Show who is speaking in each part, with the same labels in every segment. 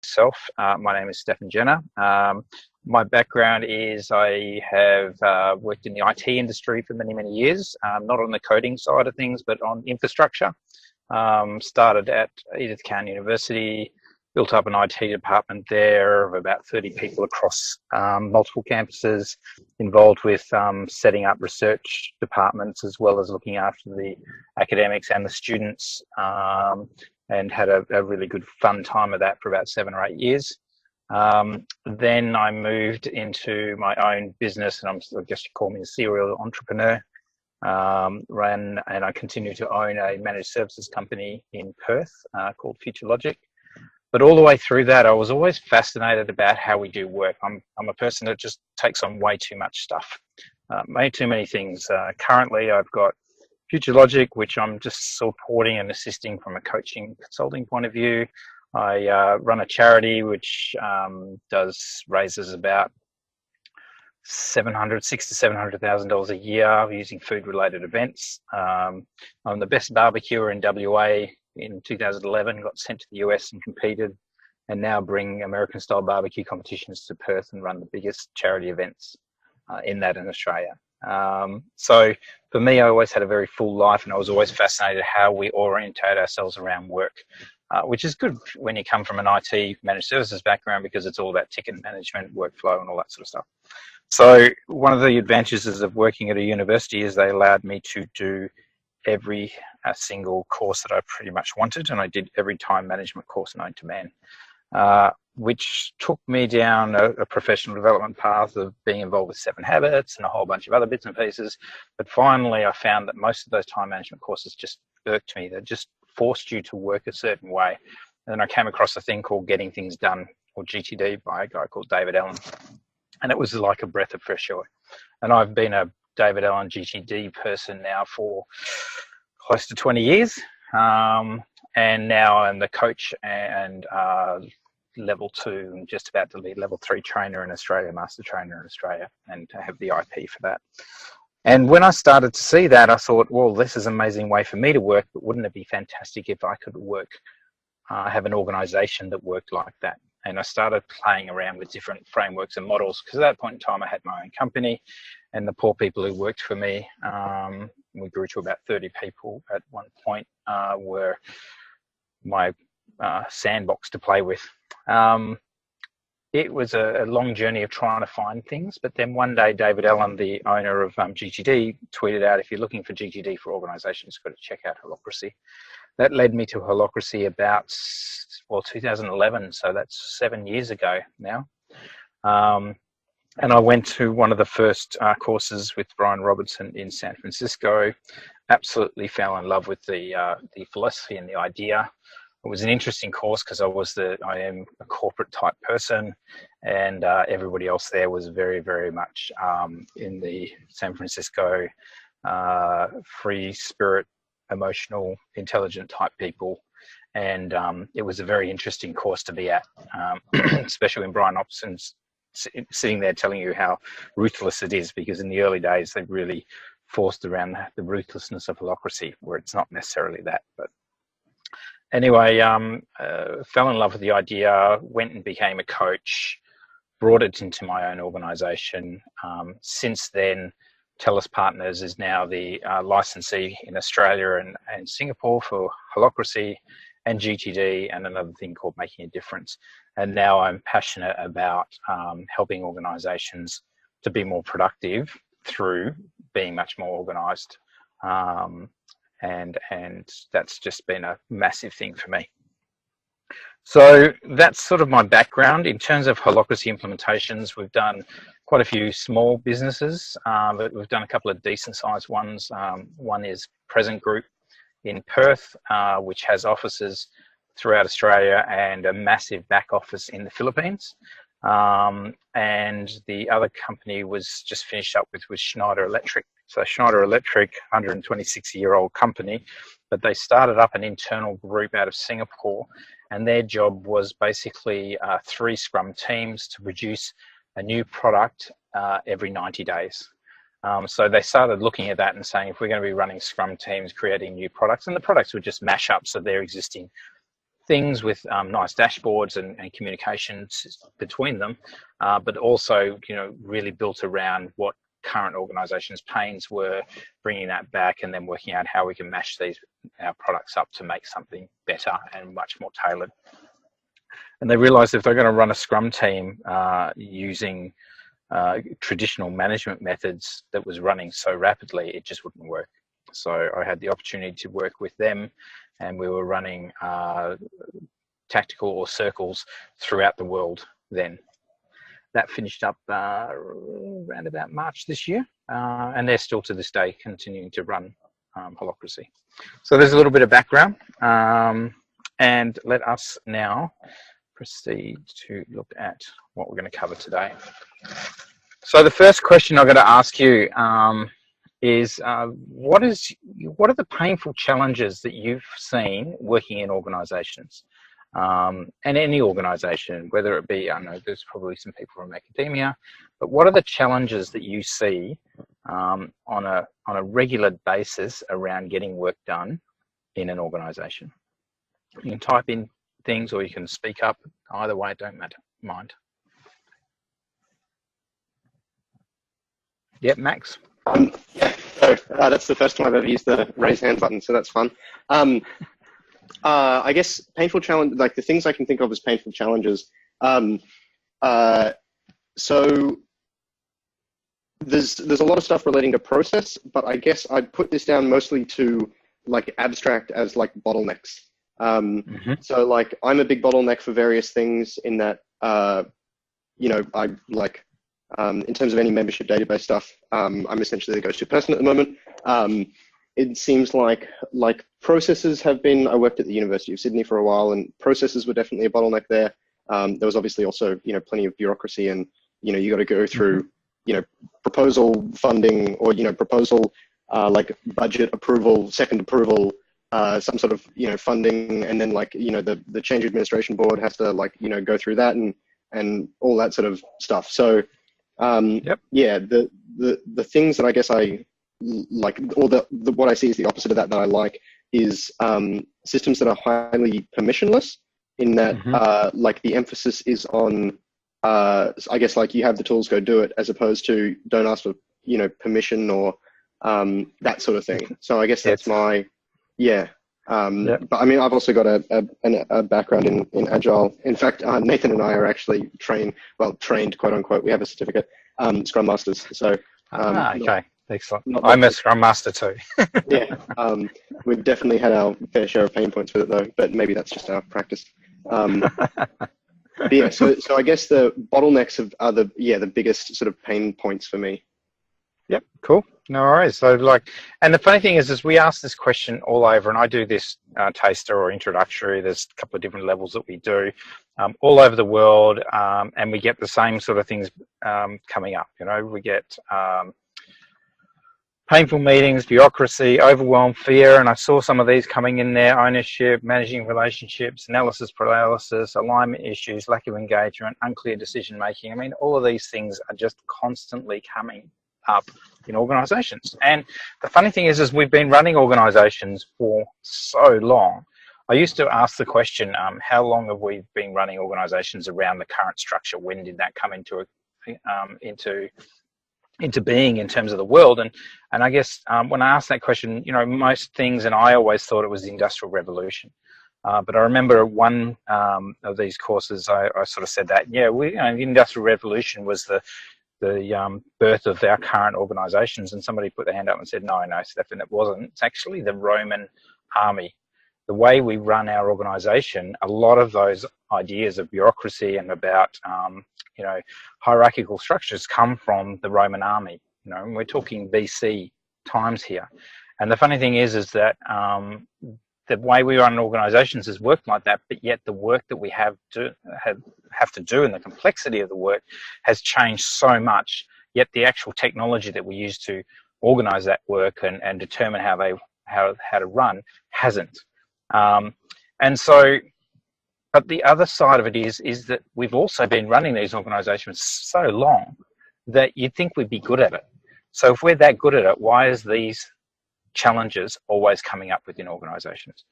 Speaker 1: myself. My name is Stephan. My background is I have worked in the IT industry for many, many years, not on the coding side of things, but on infrastructure. Started at Edith Cowan University, built up an IT department there of about 30 people across multiple campuses, involved with setting up research departments as well as looking after the academics and the students, and had a really good fun time of that for about 7 or 8 years. Then I moved into my own business, and I guess you call me a serial entrepreneur. And I continue to own a managed services company in Perth called Future Logic. But all the way through that, I was always fascinated about how we do work. I'm a person that just takes on way too much stuff, way too many things. Currently, I've got Future Logic, which I'm just supporting and assisting from a coaching consulting point of view. I run a charity which raises about $600,000 to $700,000 a year using food-related events. I'm the best barbecuer in WA in 2011, got sent to the US and competed, and now bring American-style barbecue competitions to Perth and run the biggest charity events in Australia. So for me, I always had a very full life, and I was always fascinated how we orientate ourselves around work, which is good when you come from an IT managed services background, because it's all about ticket management, workflow, and all that sort of stuff. So one of the advantages of working at a university is they allowed me to do every single course that I pretty much wanted, and I did every time management course known to man, which took me down a professional development path of being involved with 7 Habits and a whole bunch of other bits and pieces. But finally, I found that most of those time management courses just irked me. They just forced you to work a certain way. And then I came across a thing called Getting Things Done, or GTD, by a guy called David Allen. And it was like a breath of fresh air. And I've been a David Allen GTD person now for close to 20 years. And now I'm the coach and level 2, and just about to be level 3 trainer in Australia, master trainer in Australia, and to have the IP for that. And when I started to see that, I thought, well, this is an amazing way for me to work, but wouldn't it be fantastic if I could have an organization that worked like that? And I started playing around with different frameworks and models, because at that point in time, I had my own company, and the poor people who worked for me, we grew to about 30 people at one point, were my sandbox to play with. It was a long journey of trying to find things, but then one day David Allen, the owner of GTD, tweeted out, if you're looking for GTD for organizations, you've got to check out Holacracy. That led me to Holacracy about 2011, so that's 7 years ago now. And I went to one of the first courses with Brian Robertson in San Francisco. Absolutely fell in love with the philosophy and the idea. It was an interesting course because I am a corporate type person, and everybody else there was very, very much in the San Francisco free spirit, emotional, intelligent type people. And it was a very interesting course to be at, especially when Brian Robertson's sitting there telling you how ruthless it is, because in the early days they really forced around the ruthlessness of Holacracy, where it's not necessarily that. But anyway, fell in love with the idea, went and became a coach, brought it into my own organization. Since then, TELUS Partners is now the licensee in Australia and Singapore for Holacracy and GTD, and another thing called Making a Difference. And now I'm passionate about helping organizations to be more productive through being much more organized. And that's just been a massive thing for me. So that's sort of my background. In terms of Holacracy implementations, we've done quite a few small businesses, but we've done a couple of decent sized ones. One is Present Group in Perth, which has offices throughout Australia and a massive back office in the Philippines. And the other company was just finished up with Schneider Electric. So Schneider Electric, 126-year-old company, but they started up an internal group out of Singapore, and their job was basically 3 Scrum teams to produce a new product every 90 days. So they started looking at that and saying, if we're going to be running Scrum teams, creating new products, and the products would just mash up, so their existing things with nice dashboards and communications between them, but also, really built around what current organizations' pains were, bringing that back and then working out how we can mash our products up to make something better and much more tailored. And they realized if they're going to run a Scrum team using traditional management methods that was running so rapidly, it just wouldn't work. So I had the opportunity to work with them, and we were running tactical or circles throughout the world then. That finished up around about March this year, and they're still to this day continuing to run Holacracy. So there's a little bit of background, and let us now proceed to look at what we're going to cover today. So the first question I'm going to ask you is what are the painful challenges that you've seen working in organizations? And any organization, whether it be, I know there's probably some people from academia, but what are the challenges that you see on a regular basis around getting work done in an organization? You can type in things or you can speak up. Either way, don't mind. Yep, Max.
Speaker 2: Yeah, so that's the first time I've ever used the raise hand button, so that's fun. I guess painful challenge, like the things I can think of as painful challenges. So there's a lot of stuff relating to process, but I guess I'd put this down mostly to like abstract as like bottlenecks. So like I'm a big bottleneck for various things in that, I like, in terms of any membership database stuff, I'm essentially the go-to person at the moment. It seems like processes have been, I worked at the University of Sydney for a while, and processes were definitely a bottleneck there. There was obviously also, plenty of bureaucracy, and, you got to go through, proposal funding or, proposal, like budget approval, second approval, some sort of, funding, and then like, the change administration board has to like, go through that and all that sort of stuff. So, yeah, the things that I guess I like, or what I see is the opposite of that I like is systems that are highly permissionless, in that like the emphasis is on I guess like you have the tools, go do it, as opposed to don't ask for permission or that sort of thing. So I guess that's my but I mean I've also got a background in Agile. In fact, Nathan and I are actually trained quote unquote. We have a certificate, Scrum Masters. So
Speaker 1: okay. Excellent. I'm a Scrum Master too.
Speaker 2: Yeah, we've definitely had our fair share of pain points with it though, but maybe that's just our practice. But yeah, so I guess the bottlenecks are the biggest sort of pain points for me.
Speaker 1: Yep, cool. No worries. So and the funny thing is we ask this question all over, and I do this taster or introductory. There's a couple of different levels that we do all over the world, and we get the same sort of things coming up. We get painful meetings, bureaucracy, overwhelm, fear, and I saw some of these coming in there: ownership, managing relationships, analysis paralysis, alignment issues, lack of engagement, unclear decision making. I mean, all of these things are just constantly coming up in organizations. And the funny thing is we've been running organizations for so long. I used to ask the question, how long have we been running organizations around the current structure? When did that come into being in terms of the world? And I guess when I asked that question, most things, and I always thought it was the Industrial Revolution. But I remember one of these courses, I sort of said that, the Industrial Revolution was the birth of our current organizations, and somebody put their hand up and said, no, Stephan, it wasn't. It's actually the Roman army. The way we run our organization, a lot of those ideas of bureaucracy and about hierarchical structures come from the Roman army. And we're talking BC times here. And the funny thing is that the way we run organizations has worked like that, but yet the work that we have to do and the complexity of the work has changed so much, yet the actual technology that we use to organize that work and determine how to run hasn't. And so, but the other side of it is that we've also been running these organizations so long that you'd think we'd be good at it. So if we're that good at it, why is these challenges always coming up within organizations?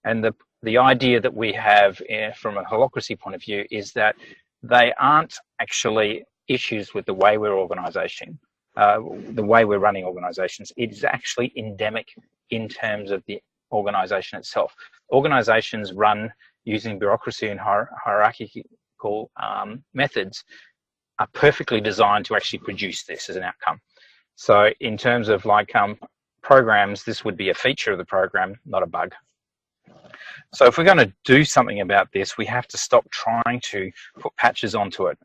Speaker 1: And the idea that we have from a holacracy point of view is that they aren't actually issues with the way we're organising, the way we're running organisations. It is actually endemic in terms of the organisation itself. Organisations run using bureaucracy and hierarchical methods are perfectly designed to actually produce this as an outcome. So in terms of like programs, this would be a feature of the program, not a bug. So if we're going to do something about this, we have to stop trying to put patches onto it.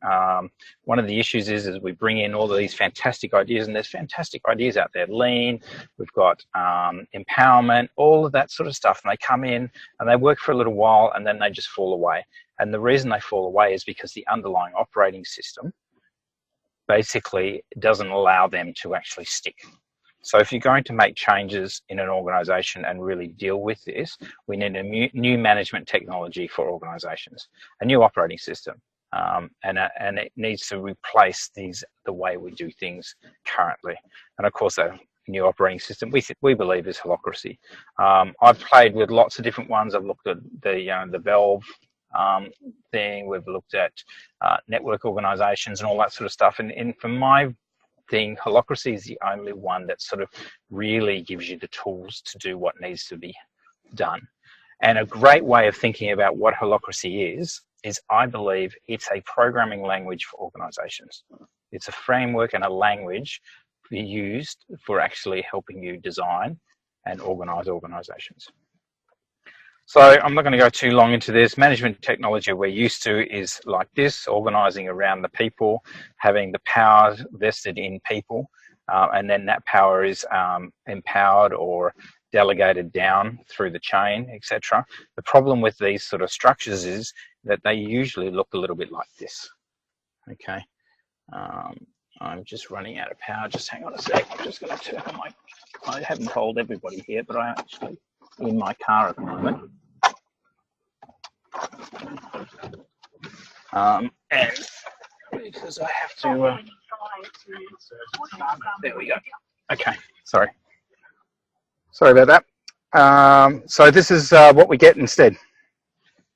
Speaker 1: One of the issues is we bring in all of these fantastic ideas, and there's fantastic ideas out there. Lean, we've got empowerment, all of that sort of stuff. And they come in and they work for a little while and then they just fall away. And the reason they fall away is because the underlying operating system basically doesn't allow them to actually stick. So if you're going to make changes in an organisation and really deal with this, we need a new management technology for organisations, a new operating system, and it needs to replace the way we do things currently. And of course, a new operating system we believe is holacracy. I've played with lots of different ones. I've looked at the Valve thing. We've looked at network organisations and all that sort of stuff. And from my thing, holacracy is the only one that sort of really gives you the tools to do what needs to be done. And a great way of thinking about what holacracy is I believe it's a programming language for organizations. It's a framework and a language used for actually helping you design and organize organizations. So I'm not going to go too long into this. Management technology we're used to is like this, organizing around the people, having the power vested in people, and then that power is empowered or delegated down through the chain, etc. The problem with these sort of structures is that they usually look a little bit like this. Okay, I'm just running out of power. Just hang on a sec. I'm just going to turn on I haven't told everybody here, but I'm actually in my car at the moment. And because I have to, there we go. Okay, sorry about that. So this is what we get instead.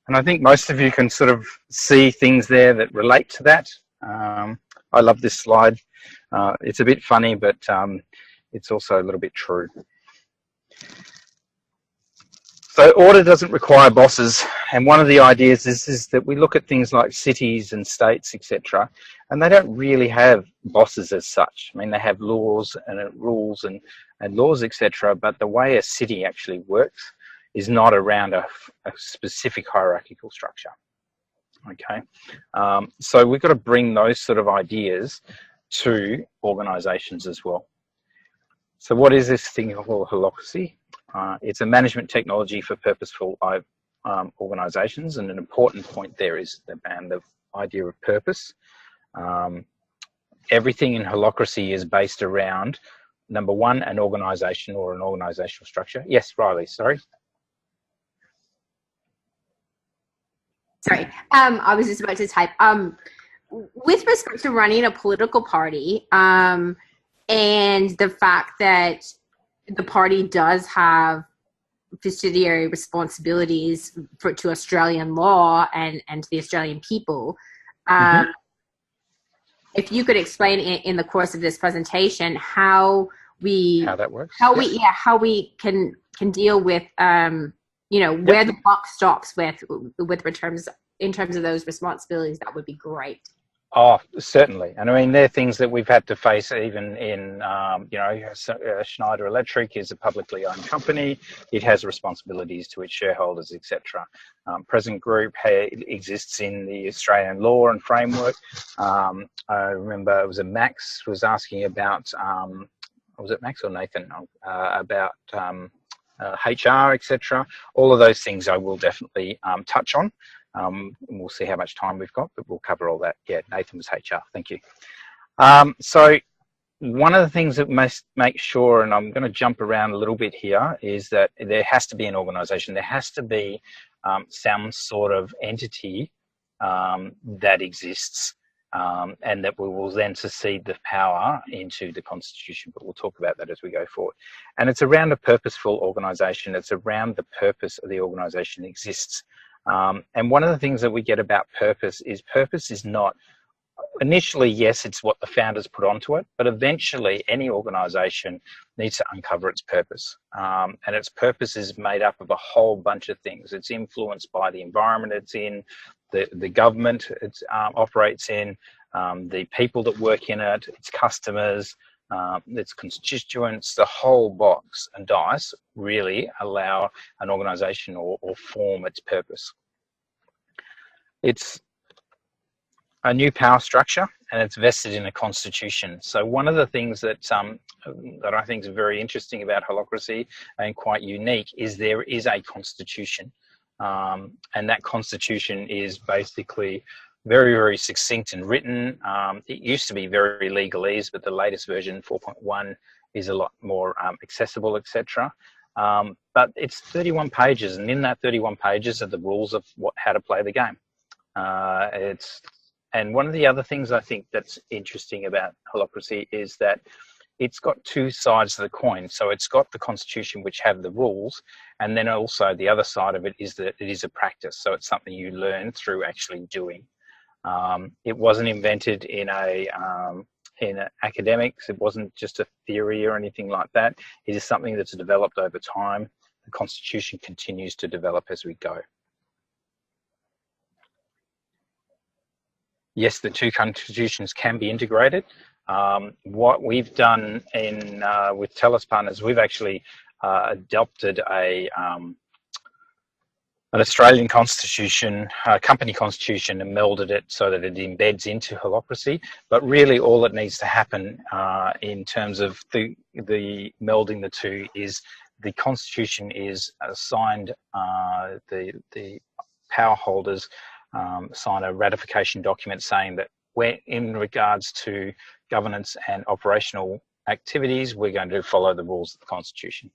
Speaker 1: And I think most of you can sort of see things there that relate to that. I love this slide. It's a bit funny, but it's also a little bit true. So order doesn't require bosses, and one of the ideas is that we look at things like cities and states, etc., and they don't really have bosses as such. I mean, they have laws and rules and laws, etc., but the way a city actually works is not around a specific hierarchical structure. Okay, so we've got to bring those sort of ideas to organisations as well. So what is this thing called holacracy? It's a management technology for purposeful organisations, and an important point there is the idea of purpose. Everything in holacracy is based around, number one, an organisation or an organisational structure. Yes, Riley, sorry.
Speaker 3: Sorry, I was just about to type. With respect to running a political party, and the fact that the party does have fiduciary responsibilities to Australian law and to the Australian people. If you could explain in the course of this presentation how that works, how we can deal with where the buck stops with in terms of those responsibilities, that would be great.
Speaker 1: Oh, certainly. And I mean, they're things that we've had to face even in, Schneider Electric is a publicly owned company. It has responsibilities to its shareholders, etc. Present Group exists in the Australian law and framework. I remember it was Max was asking about, was it Max or Nathan? About HR, etc. All of those things I will definitely touch on. We'll see how much time we've got, but we'll cover all that. Yeah, Nathan was HR. Thank you. So one of the things that must make sure, and I'm going to jump around a little bit here, is that there has to be an organisation. There has to be some sort of entity that exists and that we will then secede the power into the constitution, but we'll talk about that as we go forward. And it's around a purposeful organisation. It's around the purpose of the organisation exists. And one of the things that we get about purpose is not, initially, yes, it's what the founders put onto it, but eventually any organisation needs to uncover its purpose. And its purpose is made up of a whole bunch of things. It's influenced by the environment it's in, the government it operates in, the people that work in it, its customers, its constituents, the whole box and dice really allow an organisation or form its purpose. It's a new power structure, and it's vested in a constitution. So one of the things that that I think is very interesting about Holacracy and quite unique is there is a constitution, and that constitution is basically very, very succinct and written. It used to be very legalese, but the latest version, 4.1, is a lot more accessible, etc. But it's 31 pages, and in that 31 pages are the rules of how to play the game. And one of the other things I think that's interesting about Holacracy is that it's got two sides of the coin. So it's got the constitution, which have the rules, and then also the other side of it is that it is a practice. So it's something you learn through actually doing. It wasn't invented in academics. It wasn't just a theory or anything like that. It is something that's developed over time. The constitution continues to develop as we go. Yes, the two constitutions can be integrated. What we've done with TELUS partners, we've actually adopted an Australian constitution, a company constitution, and melded it so that it embeds into Holacracy. But really all that needs to happen in terms of the melding the two is the constitution is assigned, the power holders sign a ratification document saying that we're, in regards to governance and operational activities, we're going to follow the rules of the Constitution.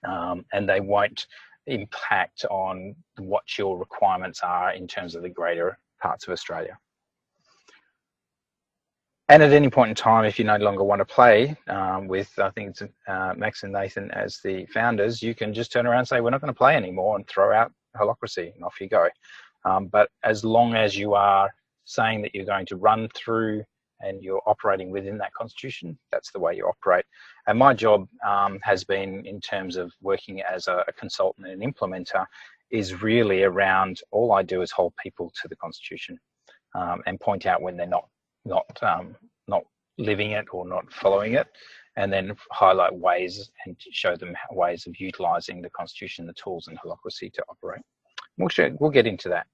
Speaker 1: And they won't impact on what your requirements are in terms of the greater parts of Australia. And at any point in time, if you no longer want to play with, I think it's Max and Nathan as the founders, you can just turn around and say, we're not going to play anymore, and throw out Holacracy, and off you go. But as long as you are saying that you're going to run through and you're operating within that constitution, that's the way you operate. And my job has been, in terms of working as a consultant and implementer, is really around, all I do is hold people to the constitution and point out when they're not living it or not following it, and then highlight ways and show them ways of utilising the constitution, the tools in Holacracy to operate. We'll get into that.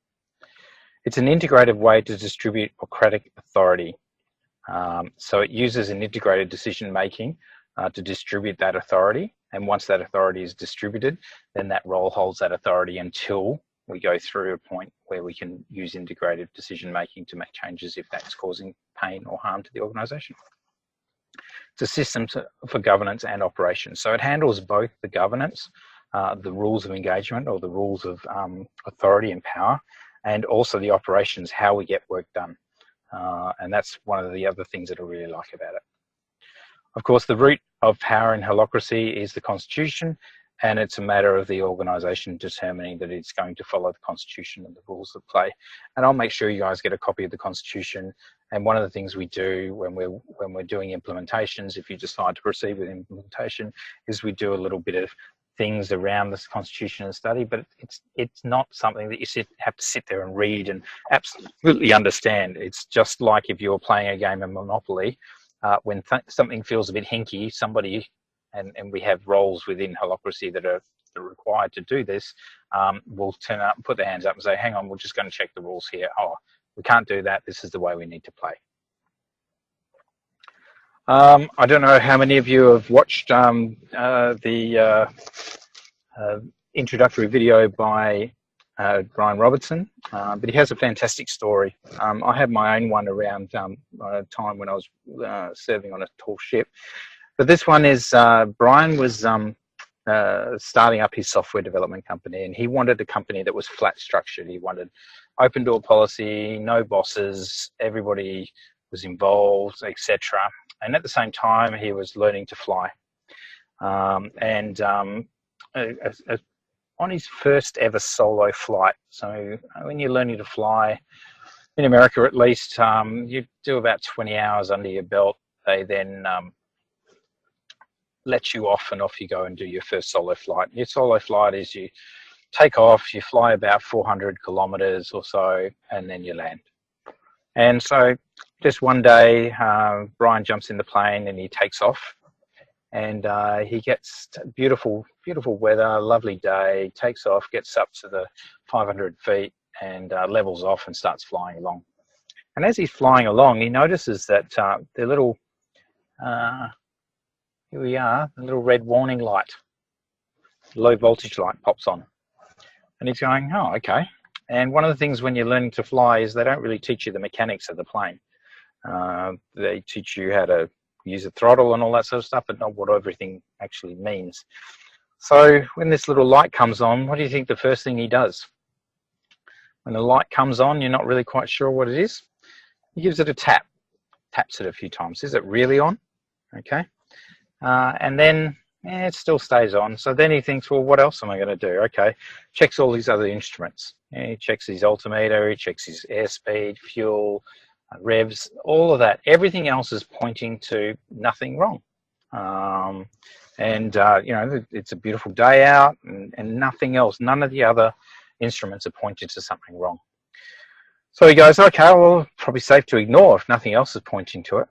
Speaker 1: It's an integrated way to distribute bureaucratic authority. So it uses an integrated decision making to distribute that authority. And once that authority is distributed, then that role holds that authority until we go through a point where we can use integrated decision making to make changes if that's causing pain or harm to the organisation. It's a system for governance and operations. So it handles both the governance, the rules of engagement or the rules of authority and power, and also the operations, how we get work done. And that's one of the other things that I really like about it. Of course, the root of power in Holacracy is the Constitution, and it's a matter of the organisation determining that it's going to follow the Constitution and the rules of play. And I'll make sure you guys get a copy of the Constitution. And one of the things we do when we're doing implementations, if you decide to proceed with implementation, is we do a little bit of things around this Constitution and study, but it's not something that you have to sit there and read and absolutely understand. It's just like if you're playing a game of Monopoly, when something feels a bit hinky, somebody, and we have roles within Holacracy that are required to do this, will turn up and put their hands up and say, hang on, we're just going to check the rules here. Oh, we can't do that. This is the way we need to play. I don't know how many of you have watched the introductory video by Brian Robertson, but he has a fantastic story. I have my own one around a time when I was serving on a tall ship. But this one is, Brian was starting up his software development company, and he wanted a company that was flat structured. He wanted open door policy, no bosses, everybody was involved, etc. And at the same time, he was learning to fly. On his first ever solo flight, so when you're learning to fly, in America at least, you do about 20 hours under your belt. They then let you off, and off you go and do your first solo flight. Your solo flight is you take off, you fly about 400 kilometers or so, and then you land. And so just one day, Brian jumps in the plane and he takes off, and he gets beautiful, beautiful weather, lovely day, takes off, gets up to the 500 feet and levels off and starts flying along. And as he's flying along, he notices that the little, here we are, the little red warning light, low voltage light pops on. And he's going, oh, okay. And one of the things when you're learning to fly is they don't really teach you the mechanics of the plane. They teach you how to use a throttle and all that sort of stuff, but not what everything actually means. So when this little light comes on, what do you think the first thing he does? When the light comes on, you're not really quite sure what it is. He gives it a tap, taps it a few times. Is it really on? Okay. And then it still stays on. So then he thinks, well, what else am I going to do? Okay. Checks all these other instruments. He checks his altimeter, he checks his airspeed, fuel, revs, all of that. Everything else is pointing to nothing wrong. You know, it's a beautiful day out and nothing else. None of the other instruments are pointing to something wrong. So he goes, okay, well, probably safe to ignore if nothing else is pointing to it.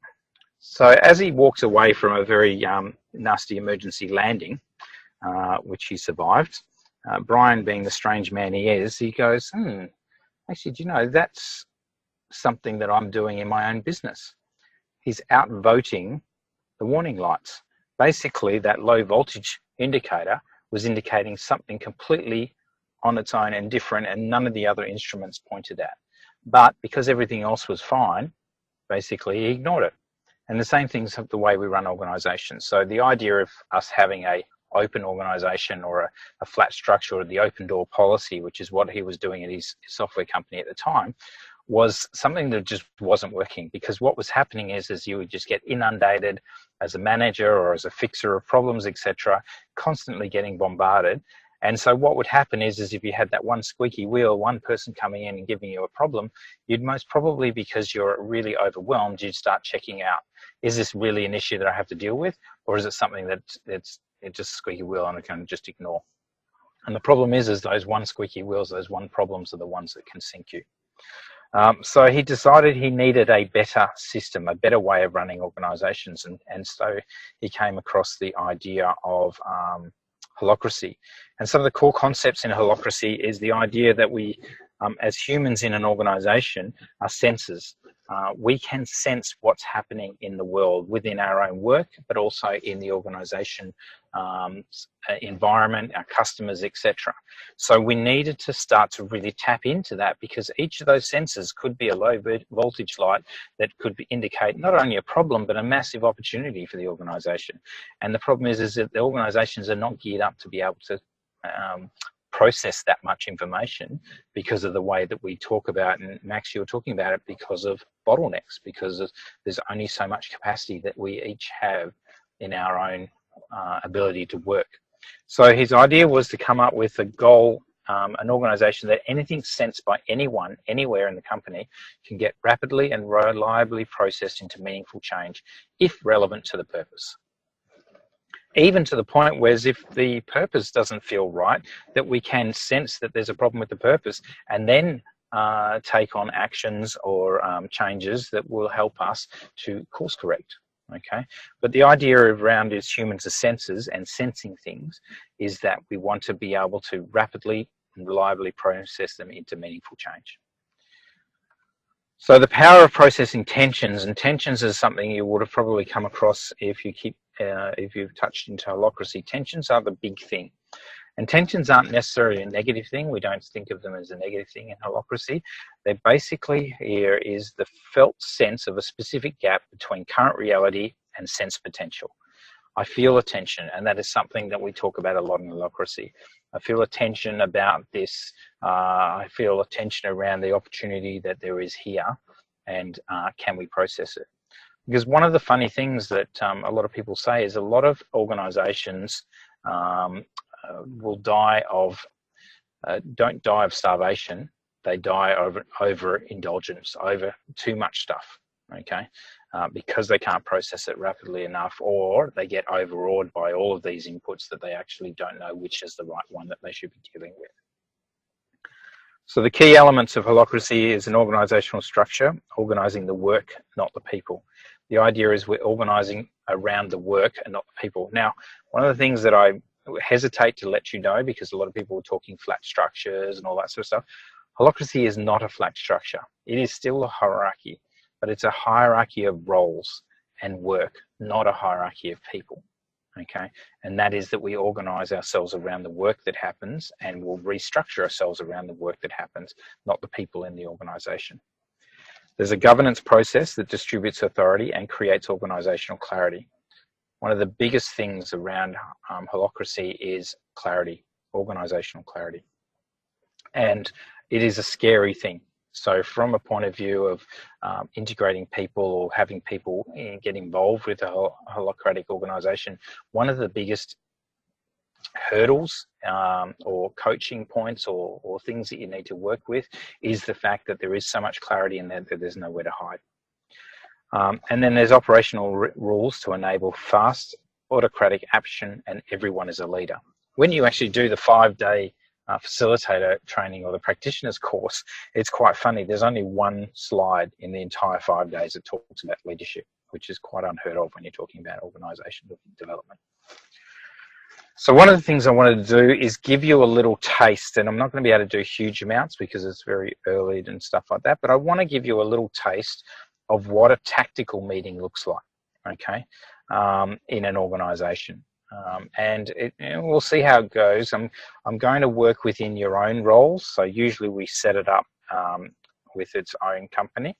Speaker 1: So as he walks away from a very nasty emergency landing, which he survived, Brian, being the strange man he is, he goes, actually, do you know, that's something that I'm doing in my own business. He's outvoting the warning lights. Basically, that low voltage indicator was indicating something completely on its own and different, and none of the other instruments pointed at. But because everything else was fine, basically he ignored it. And the same thing's the way we run organizations. So the idea of us having a open organization or a flat structure, or the open door policy, which is what he was doing at his software company at the time, was something that just wasn't working. Because what was happening is you would just get inundated as a manager or as a fixer of problems, etc., constantly getting bombarded. And so what would happen is if you had that one squeaky wheel, one person coming in and giving you a problem, you'd most probably, because you're really overwhelmed, you'd start checking out, is this really an issue that I have to deal with? Or is it something that it's just a squeaky wheel and I can just ignore? And the problem is those one squeaky wheels, those one problems are the ones that can sink you. So he decided he needed a better system, a better way of running organizations. And so he came across the idea of Holacracy. And some of the core concepts in Holacracy is the idea that we, as humans in an organization, are sensors. We can sense what's happening in the world within our own work, but also in the organization environment, our customers, etc. So we needed to start to really tap into that, because each of those sensors could be a low voltage light that could indicate not only a problem, but a massive opportunity for the organization. And the problem is that the organizations are not geared up to be able to process that much information because of the way that we talk about, and Max, you were talking about it, because of bottlenecks, because there's only so much capacity that we each have in our own ability to work. So his idea was to come up with a goal, an organization that anything sensed by anyone, anywhere in the company, can get rapidly and reliably processed into meaningful change, if relevant to the purpose. Even to the point where if the purpose doesn't feel right, that we can sense that there's a problem with the purpose and then take on actions or changes that will help us to course correct. Okay, but the idea around is humans as sensors and sensing things is that we want to be able to rapidly and reliably process them into meaningful change. So the power of processing tensions, and tensions is something you would have probably come across if you've touched into Holacracy. Tensions are the big thing. And tensions aren't necessarily a negative thing. We don't think of them as a negative thing in Holacracy. They're basically, here is the felt sense of a specific gap between current reality and sense potential. I feel a tension, and that is something that we talk about a lot in Holacracy. I feel a tension about this. I feel a tension around the opportunity that there is here, and can we process it? Because one of the funny things that a lot of people say is a lot of organisations will die of, don't die of starvation. They die over indulgence, over too much stuff, okay? Because they can't process it rapidly enough, or they get overawed by all of these inputs that they actually don't know which is the right one that they should be dealing with. So the key elements of holacracy is an organisational structure, organising the work, not the people. The idea is we're organising around the work and not the people. Now, one of the things that I hesitate to let you know, because a lot of people are talking flat structures and all that sort of stuff, holacracy is not a flat structure. It is still a hierarchy, but it's a hierarchy of roles and work, not a hierarchy of people. Okay, and that is that we organise ourselves around the work that happens, and we'll restructure ourselves around the work that happens, not the people in the organisation. There's a governance process that distributes authority and creates organisational clarity. One of the biggest things around holacracy is clarity, organisational clarity. And it is a scary thing. So from a point of view of integrating people or having people get involved with a holacratic organisation, one of the biggest hurdles or coaching points or things that you need to work with is the fact that there is so much clarity in there that there's nowhere to hide. And then there's operational rules to enable fast autocratic action, and everyone is a leader. When you actually do the 5-day facilitator training or the practitioner's course, it's quite funny. There's only one slide in the entire 5 days that talks about leadership, which is quite unheard of when you're talking about organisational development. So one of the things I wanted to do is give you a little taste, and I'm not going to be able to do huge amounts because it's very early and stuff like that, but I want to give you a little taste of what a tactical meeting looks like, okay, in an organisation. And we'll see how it goes. I'm going to work within your own roles. So usually we set it up with its own company,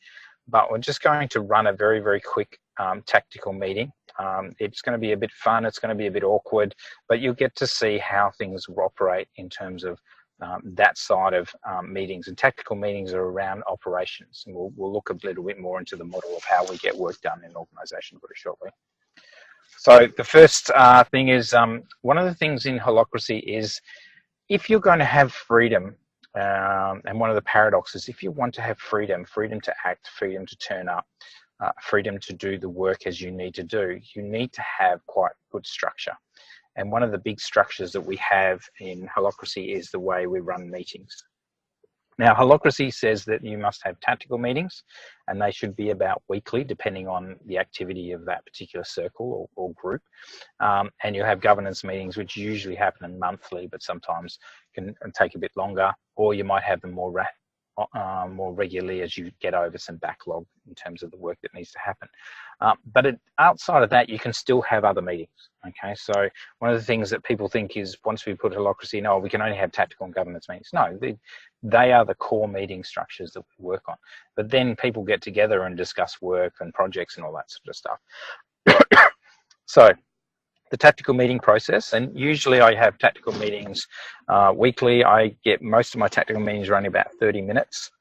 Speaker 1: but we're just going to run a very, very quick tactical meeting. It's going to be a bit fun. It's going to be a bit awkward, but you'll get to see how things operate in terms of that side of meetings. And tactical meetings are around operations. And we'll look a little bit more into the model of how we get work done in an organisation very shortly. So the first thing is, one of the things in holacracy is if you're going to have freedom, and one of the paradoxes, if you want to have freedom, freedom to act, freedom to turn up, freedom to do the work as you need to do, you need to have quite good structure. And one of the big structures that we have in holacracy is the way we run meetings. Now, holacracy says that you must have tactical meetings, and they should be about weekly, depending on the activity of that particular circle or group. And you have governance meetings, which usually happen monthly, but sometimes can take a bit longer, or you might have them more regularly as you get over some backlog in terms of the work that needs to happen. But outside of that, you can still have other meetings. Okay, so one of the things that people think is once we put holacracy, no, we can only have tactical and governance meetings. No, they are the core meeting structures that we work on. But then people get together and discuss work and projects and all that sort of stuff. So the tactical meeting process, and usually I have tactical meetings weekly. I get most of my tactical meetings running about 30 minutes,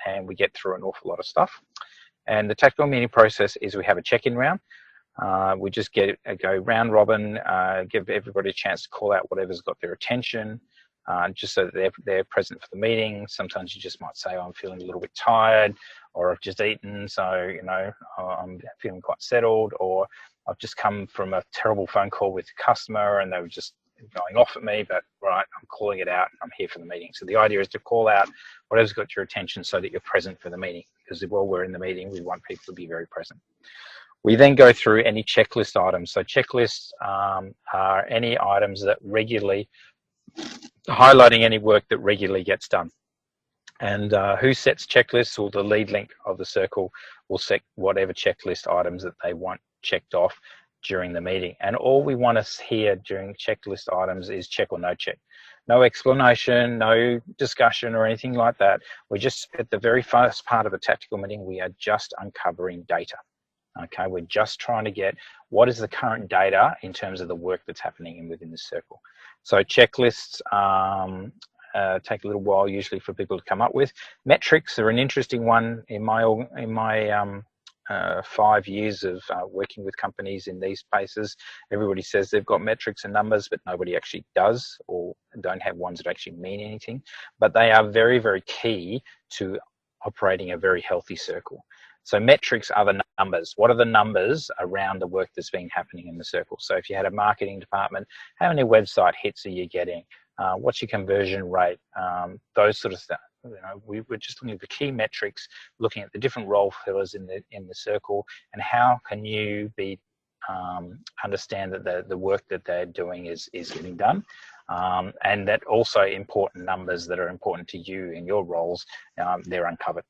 Speaker 1: and we get through an awful lot of stuff. And the tactical meeting process is we have a check-in round. We just go round robin, give everybody a chance to call out whatever's got their attention, just so that they're present for the meeting. Sometimes you just might say, oh, I'm feeling a little bit tired, or I've just eaten, so I'm feeling quite settled, or I've just come from a terrible phone call with a customer and they were just going off at me, but right, I'm calling it out. I'm here for the meeting. So the idea is to call out whatever's got your attention so that you're present for the meeting, because while we're in the meeting, we want people to be very present. We then go through any checklist items. So checklists are any items that regularly, highlighting any work that regularly gets done. And who sets checklists, or the lead link of the circle will set whatever checklist items that they want checked off during the meeting. And all we want to hear during checklist items is check or no check. No explanation, no discussion or anything like that. We're just, at the very first part of a tactical meeting, we are just uncovering data. Okay, we're just trying to get what is the current data in terms of the work that's happening within the circle. So checklists take a little while usually for people to come up with. Metrics are an interesting one in my 5 years of working with companies in these spaces. Everybody says they've got metrics and numbers, but nobody actually does, or don't have ones that actually mean anything. But they are very, very key to operating a very healthy circle. So metrics are the numbers. What are the numbers around the work that's been happening in the circle? So if you had a marketing department, how many website hits are you getting? What's your conversion rate? Those sort of stuff. You know, we're just looking at the key metrics, looking at the different role fillers in the circle, and how can you be understand that the work that they're doing is getting done, and that also important numbers that are important to you in your roles, they're uncovered.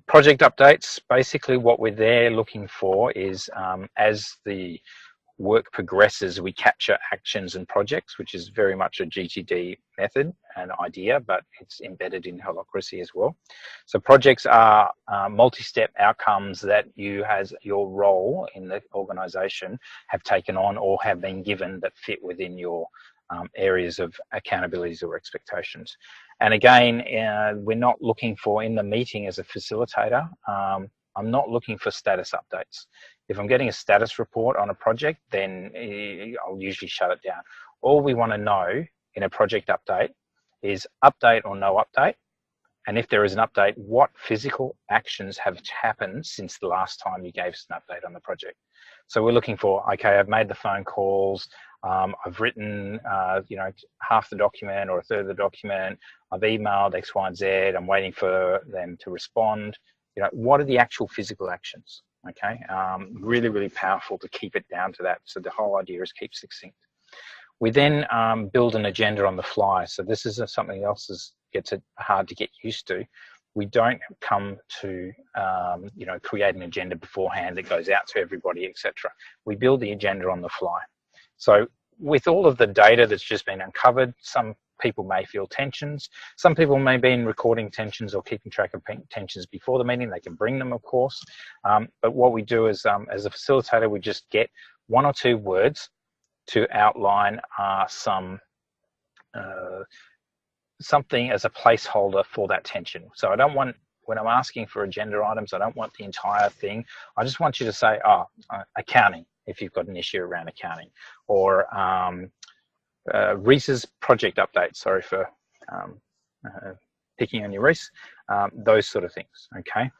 Speaker 1: Project updates, basically what we're there looking for is as the work progresses, we capture actions and projects, which is very much a GTD method and idea, but it's embedded in Holacracy as well. So projects are multi-step outcomes that you, as your role in the organization, have taken on or have been given that fit within your areas of accountabilities or expectations. And again, we're not looking for, in the meeting as a facilitator, I'm not looking for status updates. If I'm getting a status report on a project, then I'll usually shut it down. All we want to know in a project update is update or no update. And if there is an update, what physical actions have happened since the last time you gave us an update on the project? So we're looking for, okay, I've made the phone calls, I've written, you know, half the document or a third of the document, I've emailed X, Y, and Z, I'm waiting for them to respond. You know, what are the actual physical actions? Okay, really, really powerful to keep it down to that. So the whole idea is keep succinct. We then build an agenda on the fly. So this is something else that gets it hard to get used to. We don't come to, you know, create an agenda beforehand that goes out to everybody, etc. We build the agenda on the fly. So with all of the data that's just been uncovered, some people may feel tensions. Some people may be recording tensions or keeping track of tensions before the meeting. They can bring them, of course. But what we do is, as a facilitator, we just get 1 or 2 words to outline something as a placeholder for that tension. So I don't want, when I'm asking for agenda items, I don't want the entire thing. I just want you to say, accounting, if you've got an issue around accounting, or Reese's project update. Sorry for picking on you, Reese. Those sort of things, okay?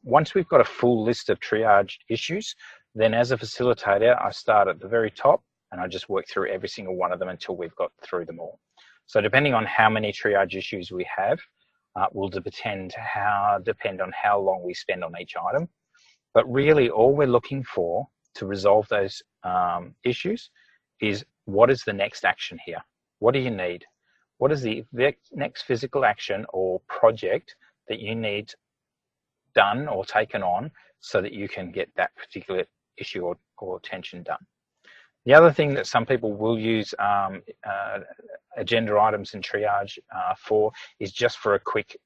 Speaker 1: Once we've got a full list of triage issues, then as a facilitator, I start at the very top and I just work through every single one of them until we've got through them all. So depending on how many triage issues we have, will depend on how long we spend on each item. But really all we're looking for to resolve those issues is, what is the next action here? What do you need? What is the next physical action or project that you need done or taken on so that you can get that particular issue or tension done? The other thing that some people will use agenda items in triage for is just for a quick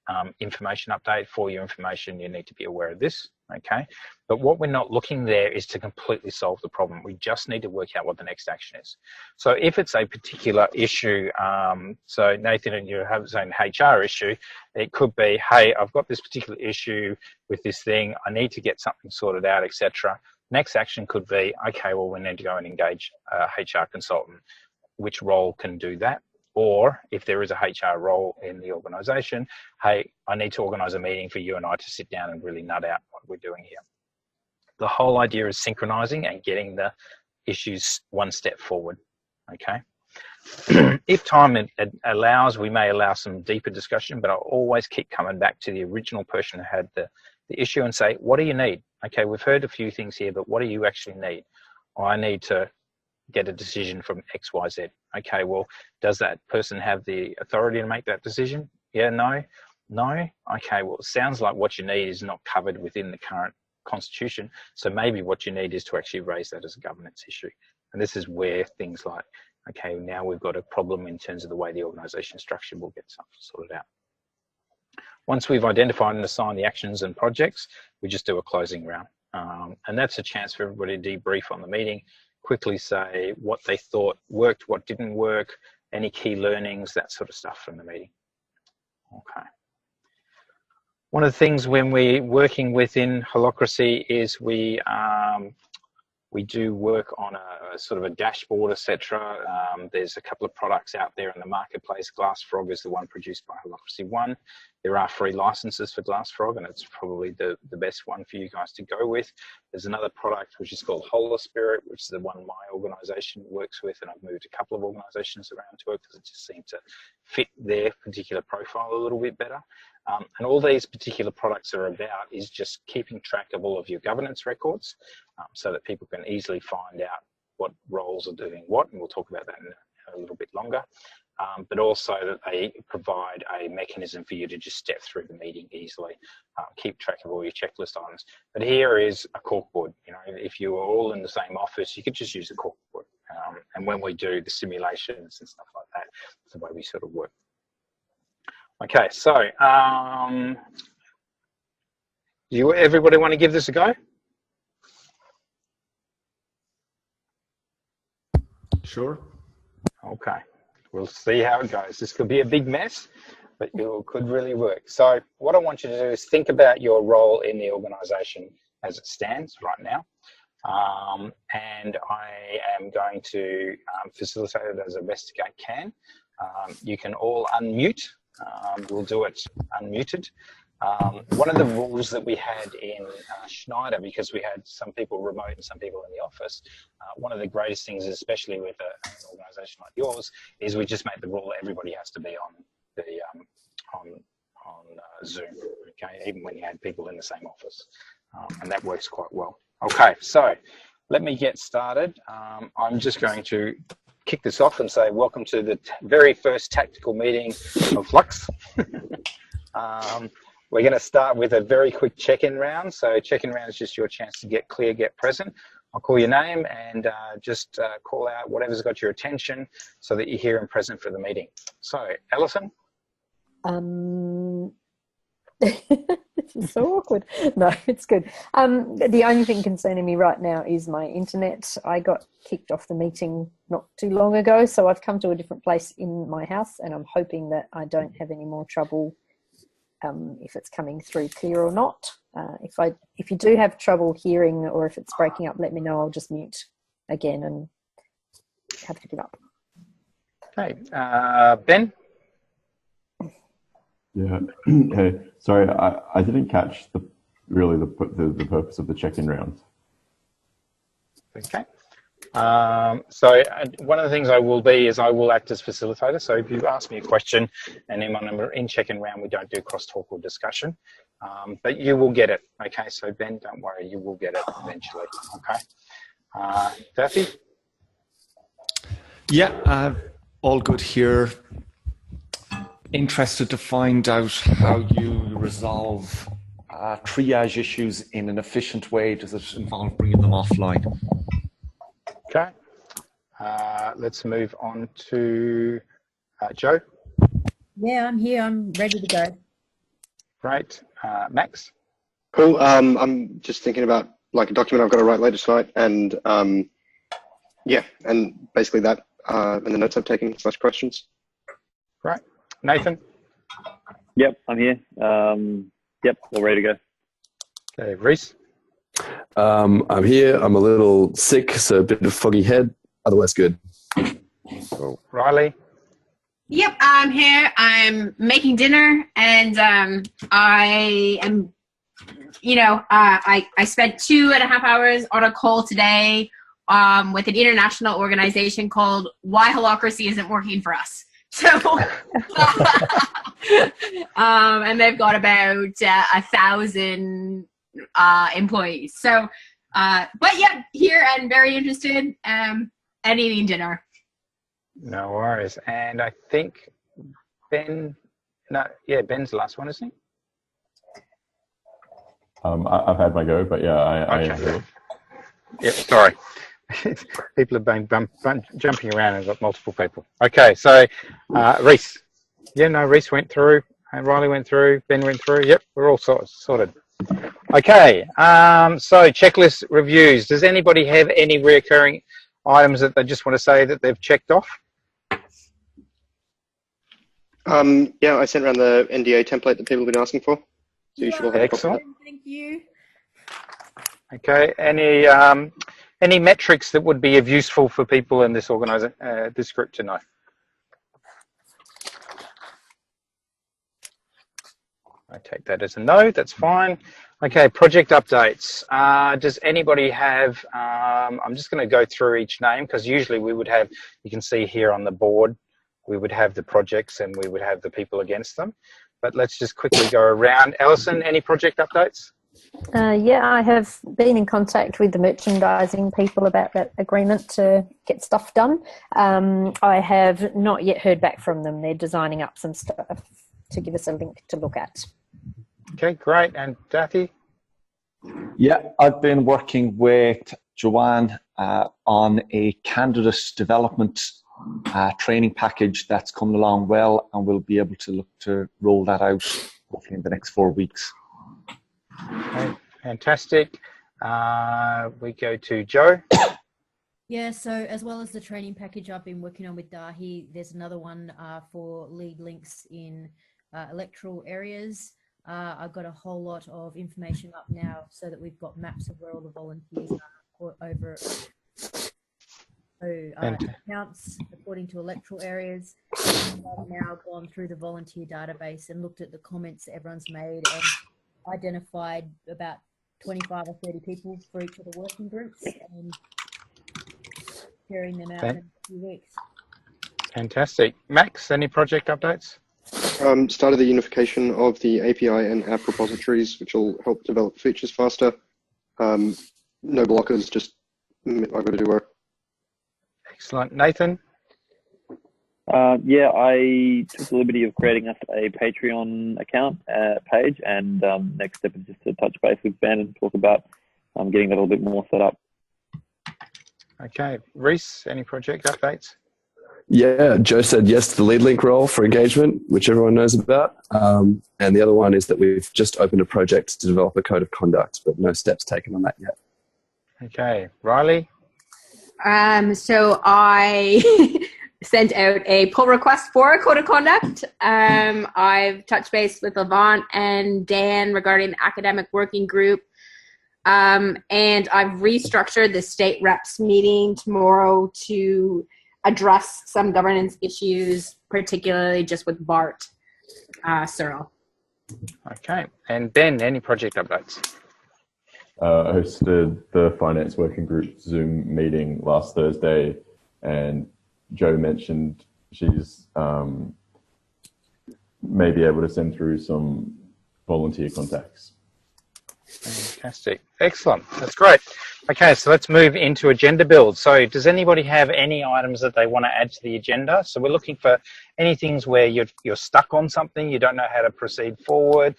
Speaker 1: information update. For your information, you need to be aware of this, okay? But what we're not looking there is to completely solve the problem. We just need to work out what the next action is. So if it's a particular issue, so Nathan and you have an HR issue, it could be, hey, I've got this particular issue with this thing, I need to get something sorted out, etc. Next action could be, okay, well, we need to go and engage a HR consultant. Which role can do that? Or if there is a HR role in the organisation, hey, I need to organise a meeting for you and I to sit down and really nut out what we're doing here. The whole idea is synchronising and getting the issues one step forward, okay? If time allows, we may allow some deeper discussion, but I'll always keep coming back to the original person who had the issue and say, what do you need? Okay, we've heard a few things here, but what do you actually need? Well, I need to get a decision from X, Y, Z. Okay, well, does that person have the authority to make that decision? Yeah, no? No? Okay, well, it sounds like what you need is not covered within the current constitution, so maybe what you need is to actually raise that as a governance issue. And this is where things like, okay, now we've got a problem in terms of the way the organisation structure will get sorted out. Once we've identified and assigned the actions and projects, we just do a closing round. And that's a chance for everybody to debrief on the meeting, quickly say what they thought worked, what didn't work, any key learnings, that sort of stuff from the meeting. Okay. One of the things when we're working within Holacracy is we do work on a sort of a dashboard, etc. There's a couple of products out there in the marketplace. GlassFrog is the one produced by Holacracy One. There are free licenses for GlassFrog, and it's probably the best one for you guys to go with. There's another product which is called Holaspirit, which is the one my organisation works with, and I've moved a couple of organisations around to it because it just seemed to fit their particular profile a little bit better. And all these particular products are about is just keeping track of all of your governance records so that people can easily find out what roles are doing what, and we'll talk about that in a little bit longer. But also that they provide a mechanism for you to just step through the meeting easily, keep track of all your checklist items. But here is a corkboard. You know, if you were all in the same office, you could just use a corkboard. And when we do the simulations and stuff like that, that's the way we sort of work. Okay, so everybody want to give this a go?
Speaker 4: Sure.
Speaker 1: Okay, we'll see how it goes. This could be a big mess, but it could really work. So what I want you to do is think about your role in the organisation as it stands right now. And I am going to facilitate it as best I can. You can all unmute. We'll do it unmuted. One of the rules that we had in Schneider, because we had some people remote and some people in the office, one of the greatest things, especially with an organisation like yours, is we just make the rule that everybody has to be on the on Zoom. Okay, even when you had people in the same office, and that works quite well. Okay, so let me get started. I'm just going to kick this off and say welcome to the very first tactical meeting of Flux. We're going to start with a very quick check-in round. So check-in round is just your chance to get clear, get present. I'll call your name and just call out whatever's got your attention so that you're here and present for the meeting. So, Alison?
Speaker 5: This is so awkward. No, it's good. The only thing concerning me right now is my internet. I got kicked off the meeting not too long ago, so I've come to a different place in my house, and I'm hoping that I don't have any more trouble if it's coming through clear or not. If you do have trouble hearing or if it's breaking up, let me know. I'll just mute again and have to give up.
Speaker 1: Okay, Ben?
Speaker 6: Yeah. Hey, sorry, I didn't catch the purpose of the check-in round.
Speaker 1: Okay. So one of the things I will be is I will act as facilitator. So if you ask me a question and in check-in round, we don't do crosstalk or discussion, but you will get it. Okay. So Ben, don't worry, you will get it eventually. Okay. Duffy?
Speaker 4: Yeah, all good here. Interested to find out how you resolve triage issues in an efficient way. Does it involve bringing them offline?
Speaker 1: Okay. Let's move on to Joe.
Speaker 7: Yeah, I'm here. I'm ready to go.
Speaker 1: Great. Max?
Speaker 2: Cool. I'm just thinking about like a document I've got to write later tonight, and yeah, and basically that and the notes I've taken / questions.
Speaker 1: Right. Nathan?
Speaker 8: Yep, I'm here. Yep, all ready to go.
Speaker 1: Okay, Reese?
Speaker 9: I'm here. I'm a little sick, so a bit of foggy head. Otherwise, good.
Speaker 1: Cool. Riley?
Speaker 3: Yep, I'm here. I'm making dinner, and I am, I spent 2.5 hours on a call today with an international organization called Why Holacracy Isn't Working for Us. So, and they've got about 1,000 employees. So, but yeah, here and very interested and eating dinner.
Speaker 1: No worries. And I think Ben's the last one, isn't he?
Speaker 6: I've had my go, but yeah, I am here.
Speaker 1: Yep, sorry. People have been jumping around and got multiple people. Okay, so Reese. Yeah, no, Reese went through And Riley went through, Ben went through. Yep, we're all sorted. Okay, so checklist reviews. Does anybody have any reoccurring items that they just want to say that they've checked off?
Speaker 2: Yeah, I sent around the NDA template that people have been asking for. So you should all have a copy of that.
Speaker 7: Thank you.
Speaker 1: Okay, any metrics that would be of useful for people in this this group to know? I take that as a no, that's fine. Okay, project updates. Does anybody have, I'm just going to go through each name because usually we would have, you can see here on the board, we would have the projects and we would have the people against them. But let's just quickly go around. Alison, any project updates?
Speaker 5: Yeah, I have been in contact with the merchandising people about that agreement to get stuff done. I have not yet heard back from them. They're designing up some stuff to give us a link to look at.
Speaker 1: Okay, great. And Dathi?
Speaker 4: Yeah, I've been working with Joanne on a candidate development training package that's coming along well, and we'll be able to look to roll that out hopefully in the next 4 weeks.
Speaker 1: Okay, fantastic. We go to Joe.
Speaker 7: Yeah, so as well as the training package I've been working on with Dahi, there's another one for lead links in electoral areas. I've got a whole lot of information up now so that we've got maps of where all the volunteers are over. So accounts according to electoral areas. I've now gone through the volunteer database and looked at the comments that everyone's made and identified about 25 or 30 people for each of the working groups and sharing them out in a few weeks.
Speaker 1: Fantastic. Max, any project updates?
Speaker 2: Started the unification of the API and app repositories, which will help develop features faster. No blockers, just I've got to do work.
Speaker 1: Excellent. Nathan?
Speaker 8: Yeah, I took the liberty of creating us a Patreon account page, and next step is just to touch base with Ben and talk about getting that a little bit more set up.
Speaker 1: Okay. Reese, any project updates?
Speaker 9: Yeah, Joe said yes to the lead link role for engagement, which everyone knows about. And the other one is that we've just opened a project to develop a code of conduct, but no steps taken on that yet.
Speaker 1: Okay. Riley?
Speaker 3: So I sent out a pull request for a code of conduct. I've touched base with Levant and Dan regarding the academic working group. And I've restructured the state reps meeting tomorrow to address some governance issues, particularly just with Bart Searle.
Speaker 1: Okay. And Ben, any project updates?
Speaker 6: I hosted the finance working group Zoom meeting last Thursday, and Joe mentioned she's may be able to send through some volunteer contacts.
Speaker 1: Fantastic. Excellent. That's great. Okay, so let's move into agenda build. So does anybody have any items that they want to add to the agenda? So we're looking for anything where you're stuck on something, you don't know how to proceed forward,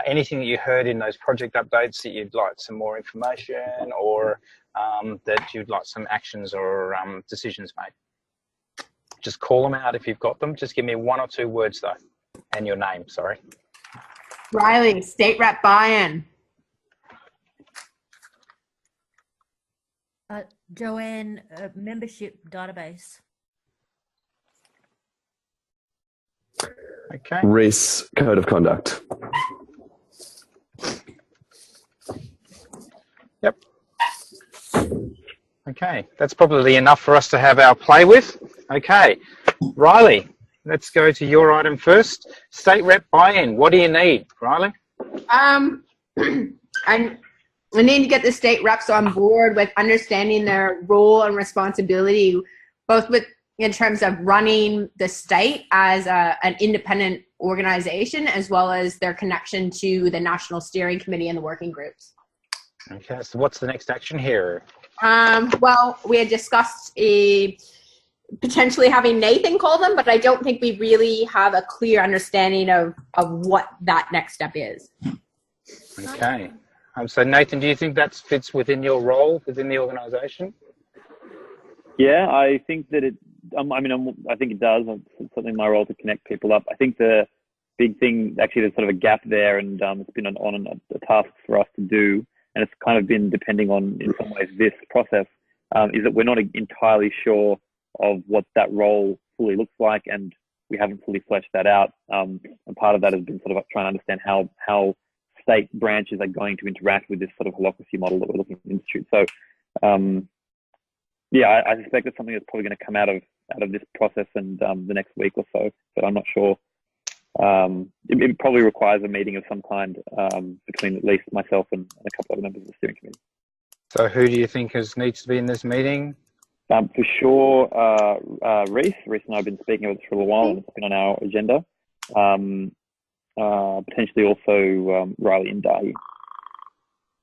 Speaker 1: anything that you heard in those project updates that you'd like some more information, or that you'd like some actions or decisions made. Just call them out if you've got them. Just give me 1 or 2 words though, and your name, sorry.
Speaker 3: Riley, state rep buy-in.
Speaker 7: Joanne, membership database.
Speaker 1: Okay.
Speaker 9: Reese, code of conduct.
Speaker 1: Yep. Okay, that's probably enough for us to have our play with. Okay, Riley, let's go to your item first. State rep buy-in. What do you need, Riley?
Speaker 3: We need to get the state reps on board with understanding their role and responsibility, both in terms of running the state as an independent organization, as well as their connection to the National Steering Committee and the working groups.
Speaker 1: Okay, so what's the next action here?
Speaker 3: Well, we had discussed potentially having Nathan call them, but I don't think we really have a clear understanding of what that next step is.
Speaker 1: Okay. So Nathan, do you think that fits within your role within the organisation?
Speaker 8: Yeah, I think that it. I think it does. It's something my role to connect people up. I think the big thing. Actually, there's sort of a gap there, and it's been a task for us to do, and it's kind of been depending on, in some ways, this process, is that we're not entirely sure of what that role fully looks like, and we haven't fully fleshed that out. And part of that has been sort of trying to understand how state branches are going to interact with this sort of holacracy model that we're looking at the Institute. So, yeah, I suspect it's something that's probably going to come out of this process and the next week or so, but I'm not sure. It probably requires a meeting of some kind between at least myself and a couple of members of the steering committee. So
Speaker 1: who do you think needs to be in this meeting?
Speaker 8: For sure, Reese and I have been speaking about this for a while, and it's been on our agenda. Potentially also Riley and Dahi.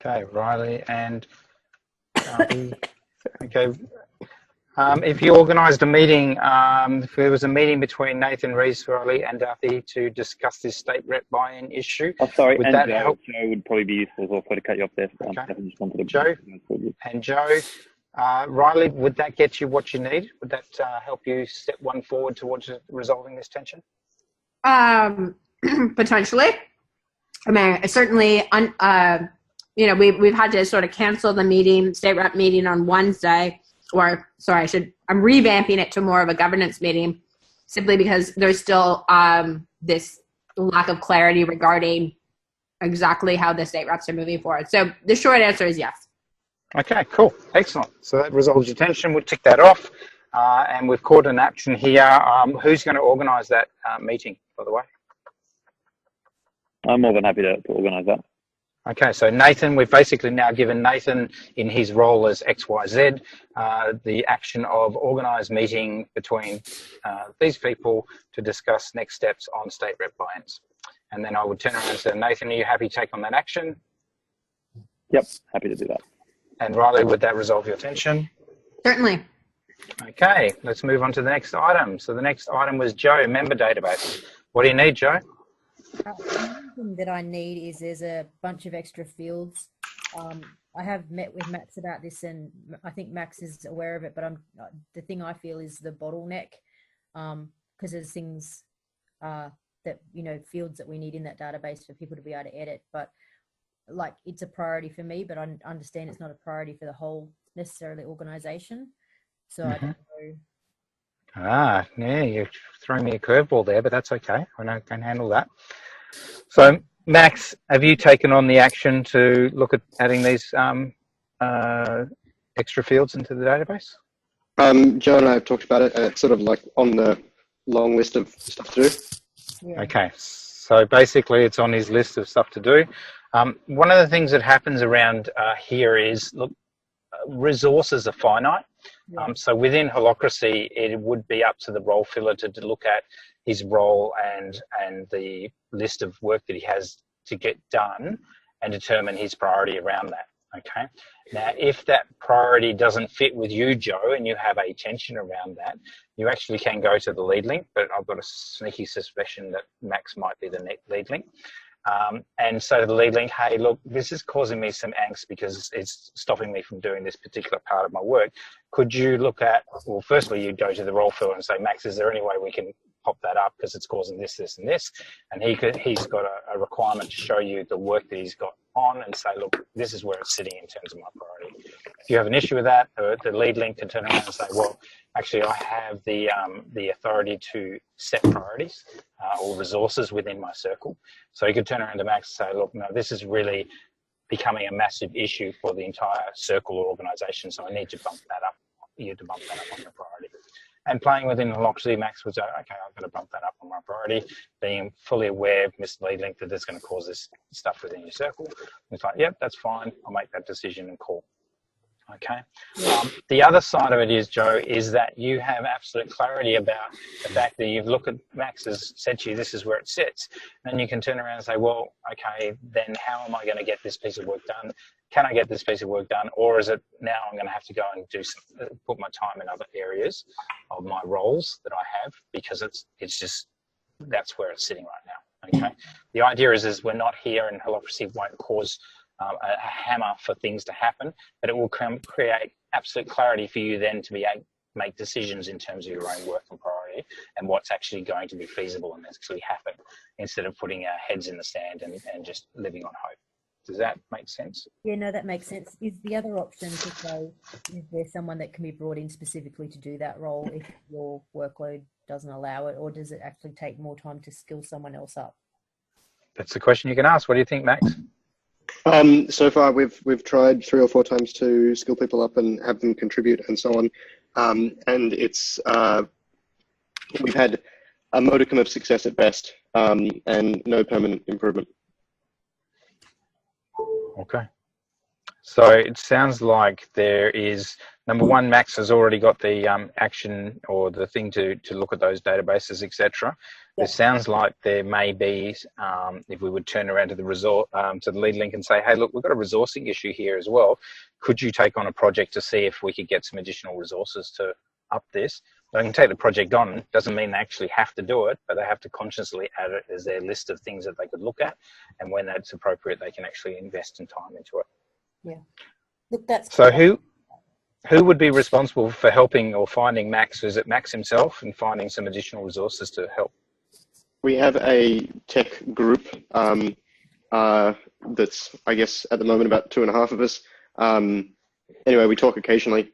Speaker 1: Okay, Riley and Dahi. Okay. If you organised a meeting, if there was a meeting between Nathan, Reese, Riley and Dahi to discuss this state rep buy-in issue,
Speaker 8: sorry,
Speaker 1: would
Speaker 8: and
Speaker 1: that
Speaker 8: Joe,
Speaker 1: help?
Speaker 8: Joe would probably be useful as well to cut you off there.
Speaker 1: Okay.
Speaker 8: Just wanted to
Speaker 1: Joe and Joe. Riley, would that get you what you need? Would that help you step one forward towards resolving this tension?
Speaker 3: Potentially. I mean, certainly, we've had to sort of cancel the meeting, state rep meeting on Wednesday, or sorry, I'm revamping it to more of a governance meeting, simply because there's still this lack of clarity regarding exactly how the state reps are moving forward. So the short answer is yes.
Speaker 1: Okay, cool. Excellent. So that resolves your tension. We'll tick that off. And we've caught an action here. Who's going to organise that meeting, by the way?
Speaker 8: I'm more than happy to organise that.
Speaker 1: Okay, so Nathan, we've basically now given Nathan, in his role as XYZ, the action of organised meeting between these people to discuss next steps on state rep buy-ins. And then I would turn around and say, Nathan, are you happy to take on that action?
Speaker 8: Yep, happy to do that.
Speaker 1: And Riley, would that resolve your tension?
Speaker 3: Certainly.
Speaker 1: Okay, let's move on to the next item. So the next item was Joe, member database. What do you need, Joe?
Speaker 7: One thing that I need is there's a bunch of extra fields. I have met with Max about this, and I think Max is aware of it, but the thing I feel is the bottleneck, because there's things that, fields that we need in that database for people to be able to edit, but like it's a priority for me, but I understand it's not a priority for the whole necessarily organization. So I don't know.
Speaker 1: Yeah, you're throwing me a curveball there, but that's okay. I can handle that. So, Max, have you taken on the action to look at adding these extra fields into the database?
Speaker 2: Joe and I have talked about it, and it's sort of like on the long list of stuff to do.
Speaker 7: Yeah.
Speaker 1: Okay, so basically it's on his list of stuff to do. One of the things that happens around here is, look, resources are finite.
Speaker 7: Yeah.
Speaker 1: So within Holacracy, it would be up to the role filler to look at his role and the list of work that he has to get done and determine his priority around that. Okay. Now, if that priority doesn't fit with you, Joe, and you have a tension around that, you actually can go to the lead link, but I've got a sneaky suspicion that Max might be the lead link. And so the lead link, hey, look, this is causing me some angst because it's stopping me from doing this particular part of my work. Could you look at, well, firstly, you'd go to the role filler and say, Max, is there any way we can pop that up because it's causing this, this, and this? And he's got a requirement to show you the work that he's got on and say, look, this is where it's sitting in terms of my priority. If you have an issue with that, the lead link can turn around and say, well, actually, I have the authority to set priorities or resources within my circle. So you could turn around to Max and say, look, no, this is really becoming a massive issue for the entire circle or organisation, so I need to bump that up. You need to bump that up on your priority. And playing within Holacracy, Max would say, okay, I've got to bump that up on my priority, being fully aware of Mr. Lead Link that this is going to cause this stuff within your circle. And it's like, yep, that's fine. I'll make that decision and call. Okay. The other side of it is, Joe, is that you have absolute clarity about the fact that you've looked at Max has said to you, this is where it sits. Then you can turn around and say, well, okay, then how am I going to get this piece of work done? Can I get this piece of work done? Or is it now I'm going to have to go and put my time in other areas of my roles that I have because it's just, that's where it's sitting right now. Okay. The idea is we're not here, and Holacracy won't cause a hammer for things to happen, but it will create absolute clarity for you then to be able to make decisions in terms of your own work and priority. and what's actually going to be feasible and actually happen, instead of putting our heads in the sand and just living on hope. Does that make sense?
Speaker 7: Yeah, no, that makes sense. Is the other option to say, is there someone that can be brought in specifically to do that role if your workload doesn't allow it, or does it actually take more time to skill someone else up?
Speaker 1: That's the question you can ask. What do you think, Max?
Speaker 2: So far, we've tried 3 or 4 times to skill people up and have them contribute and so on, and it's we've had a modicum of success at best, and no permanent improvement.
Speaker 1: Okay. So it sounds like there is, number one, Max has already got the action or the thing to look at those databases, etc.
Speaker 5: Yeah.
Speaker 1: It sounds like there may be, if we would turn around to the to the lead link and say, hey, look, we've got a resourcing issue here as well. Could you take on a project to see if we could get some additional resources to up this? They can take the project on. Doesn't mean they actually have to do it, but they have to consciously add it as their list of things that they could look at. And when that's appropriate, they can actually invest some time into it.
Speaker 5: Yeah. Look, that's
Speaker 1: so who would be responsible for helping or finding Max? Is it Max himself and finding some additional resources to help?
Speaker 2: We have a tech group that's, I guess, at the moment about 2.5 of us. Anyway, we talk occasionally.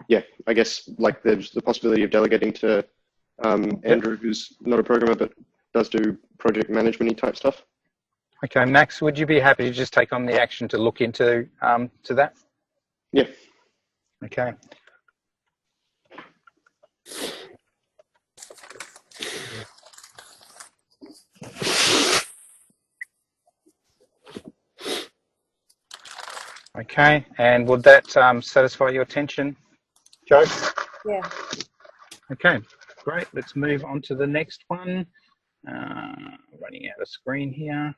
Speaker 2: Yeah, I guess like there's the possibility of delegating to Andrew, who's not a programmer but does do project management type stuff.
Speaker 1: Okay, Max, would you be happy to just take on the action to look into to that?
Speaker 2: Yeah.
Speaker 1: Okay. Okay, and would that satisfy your attention, Joe?
Speaker 5: Yeah.
Speaker 1: Okay, great. Let's move on to the next one. Running out of screen here.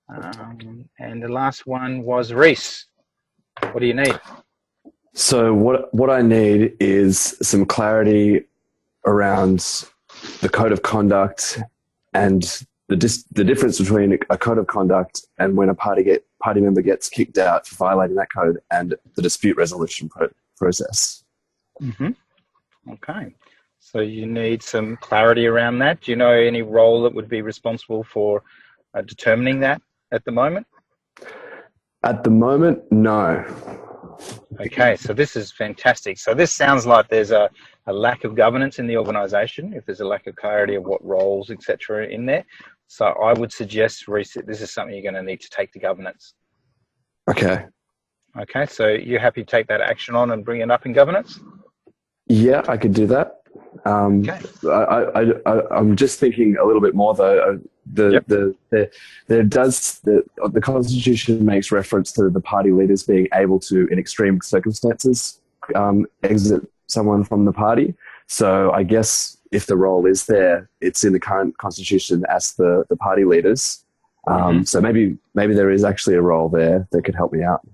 Speaker 1: And the last one was Reese. What do you need?
Speaker 9: So what I need is some clarity around the code of conduct and the difference between a code of conduct and when a party member gets kicked out for violating that code, and the dispute resolution process.
Speaker 1: Mm-hmm. Okay. So you need some clarity around that. Do you know any role that would be responsible for determining that at the moment?
Speaker 9: At the moment, no.
Speaker 1: Okay, so this is fantastic. So this sounds like there's a lack of governance in the organisation, if there's a lack of clarity of what roles, etc. in there. So I would suggest, Reese, this is something you're going to need to take to governance.
Speaker 9: Okay.
Speaker 1: Okay, so you're happy to take that action on and bring it up in governance?
Speaker 9: Yeah, I could do that.
Speaker 1: Okay.
Speaker 9: I'm just thinking a little bit more though. The Constitution makes reference to the party leaders being able to, in extreme circumstances, exit someone from the party. So I guess if the role is there, it's in the current Constitution as the party leaders. So maybe there is actually a role there that could help me out.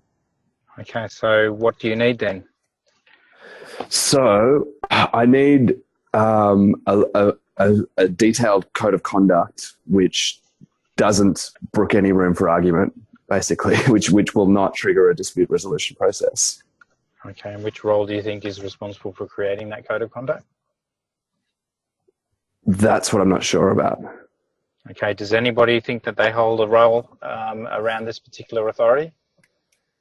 Speaker 1: Okay, so what do you need then?
Speaker 9: So I need a detailed code of conduct which doesn't brook any room for argument, basically, which will not trigger a dispute resolution process.
Speaker 1: Okay, and which role do you think is responsible for creating that code of conduct?
Speaker 9: That's what I'm not sure about.
Speaker 1: Okay, does anybody think that they hold a role around this particular authority?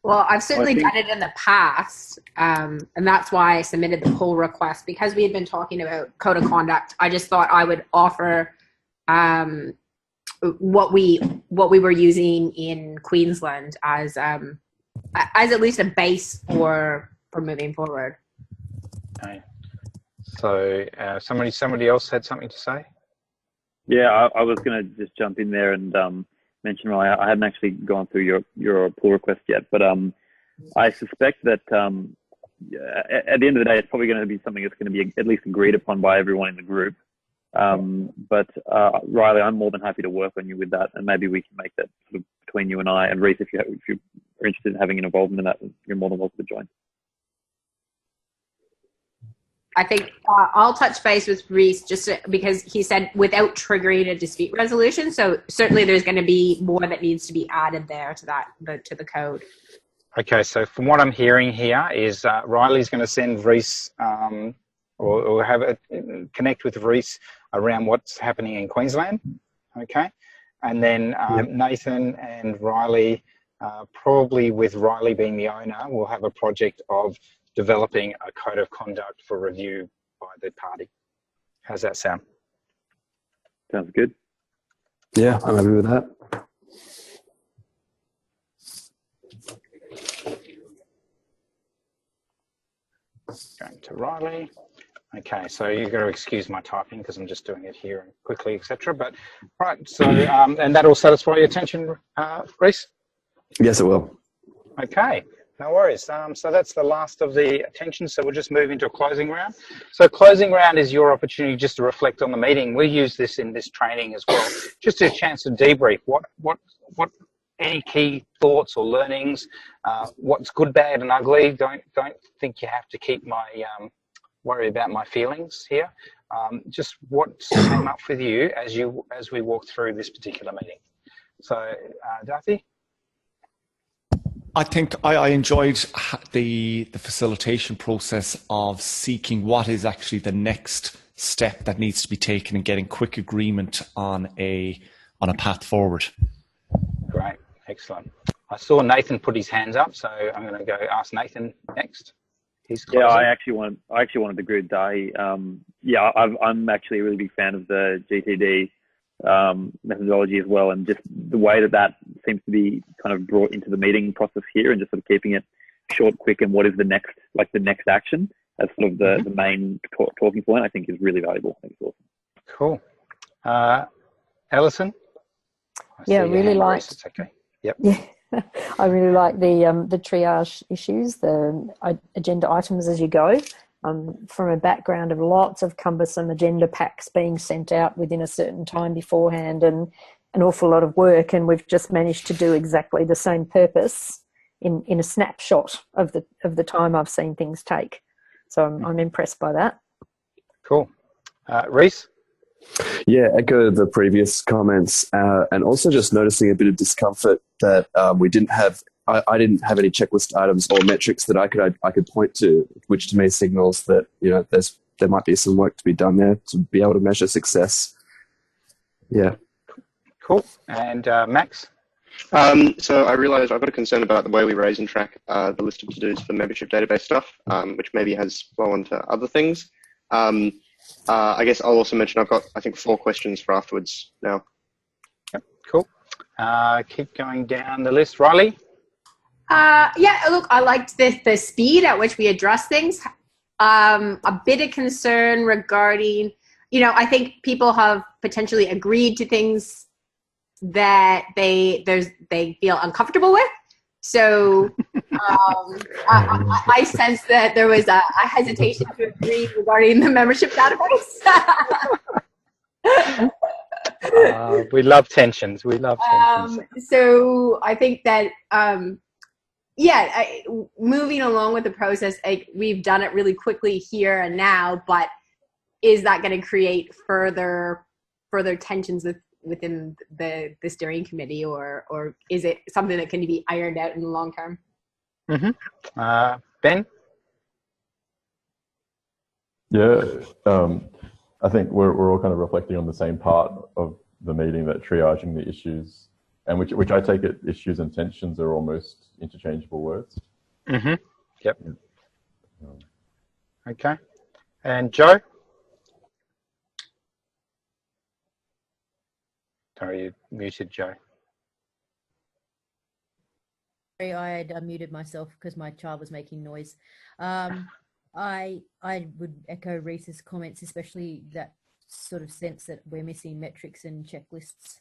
Speaker 3: Well, I've certainly done it in the past, and that's why I submitted the pull request, because we had been talking about code of conduct. I just thought I would offer what we were using in Queensland as at least a base for moving forward.
Speaker 1: Okay. So somebody else had something to say?
Speaker 8: Yeah, I was going to just jump in there and mention, I hadn't actually gone through your pull request yet, but I suspect that at the end of the day, it's probably going to be something that's going to be at least agreed upon by everyone in the group. But Riley, I'm more than happy to work on you with that, and maybe we can make that sort of between you and I. And Reese, if you're interested in having an involvement in that, you're more than welcome to join.
Speaker 3: I think I'll touch base with Reese just because he said without triggering a dispute resolution. So certainly there's going to be more that needs to be added there to the code.
Speaker 1: Okay, so from what I'm hearing here is Riley's going to send Reese or have a connect with Reese around what's happening in Queensland. Okay, and then Nathan and Riley, probably with Riley being the owner, will have a project of developing a code of conduct for review by the party. How's that sound?
Speaker 8: Sounds good.
Speaker 9: Yeah, I'm happy with that.
Speaker 1: Going to Riley. Okay, so you've got to excuse my typing because I'm just doing it here quickly, etc. But right, so and that'll satisfy your attention, Reese?
Speaker 9: Yes, it will.
Speaker 1: Okay, no worries. So that's the last of the attention. So we'll just move into a closing round. So closing round is your opportunity just to reflect on the meeting. We use this in this training as well, just a chance to debrief. What any key thoughts or learnings? What's good, bad, and ugly? Don't think you have to keep my worry about my feelings here. Just what came up with you as we walk through this particular meeting. So, Darcy?
Speaker 4: I think I enjoyed the facilitation process of seeking what is actually the next step that needs to be taken and getting quick agreement on a path forward.
Speaker 1: Great, excellent. I saw Nathan put his hands up, so I'm going to go ask Nathan next.
Speaker 8: Yeah, I actually wanted to agree with Dahi. I'm actually a really big fan of the GTD methodology as well, and just the way that seems to be kind of brought into the meeting process here, and just sort of keeping it short, quick, and what is the next action as sort of the main talking point, I think is really valuable. I think it's awesome.
Speaker 1: Cool. Alison?
Speaker 5: Yeah, really liked.
Speaker 1: It's okay. Yep.
Speaker 5: Yeah. I really like the triage issues, the agenda items as you go. From a background of lots of cumbersome agenda packs being sent out within a certain time beforehand, and an awful lot of work, and we've just managed to do exactly the same purpose in a snapshot of the time I've seen things take. So I'm impressed by that.
Speaker 1: Cool. Reese?
Speaker 9: Yeah, echo the previous comments, and also just noticing a bit of discomfort that we didn't have. I didn't have any checklist items or metrics that I could point to, which to me signals that there might be some work to be done there to be able to measure success. Yeah.
Speaker 1: Cool. And Max?
Speaker 2: So I realised I've got a concern about the way we raise and track the list of to-dos for membership database stuff, which maybe has flow on to other things. I guess I'll also mention I've got, I think, 4 questions for afterwards now.
Speaker 1: Yep, cool. Keep going down the list. Riley?
Speaker 3: Yeah, look, I liked the speed at which we address things. A bit of concern regarding, I think people have potentially agreed to things that they feel uncomfortable with. So I sense that there was a hesitation to agree regarding the membership database.
Speaker 1: We love tensions. We love tensions.
Speaker 3: So I think that, moving along with the process, we've done it really quickly here and now, but is that going to create further tensions within the steering committee, or is it something that can be ironed out in the long term?
Speaker 1: Mm-hmm. Ben?
Speaker 6: Yeah, I think we're all kind of reflecting on the same part of the meeting, that triaging the issues, and which I take it issues and tensions are almost interchangeable words.
Speaker 1: Mm-hmm. Yep. Okay. And Joe? Sorry, you muted, Joe.
Speaker 7: Sorry, I had unmuted myself because my child was making noise. I would echo Reese's comments, especially that sort of sense that we're missing metrics and checklists.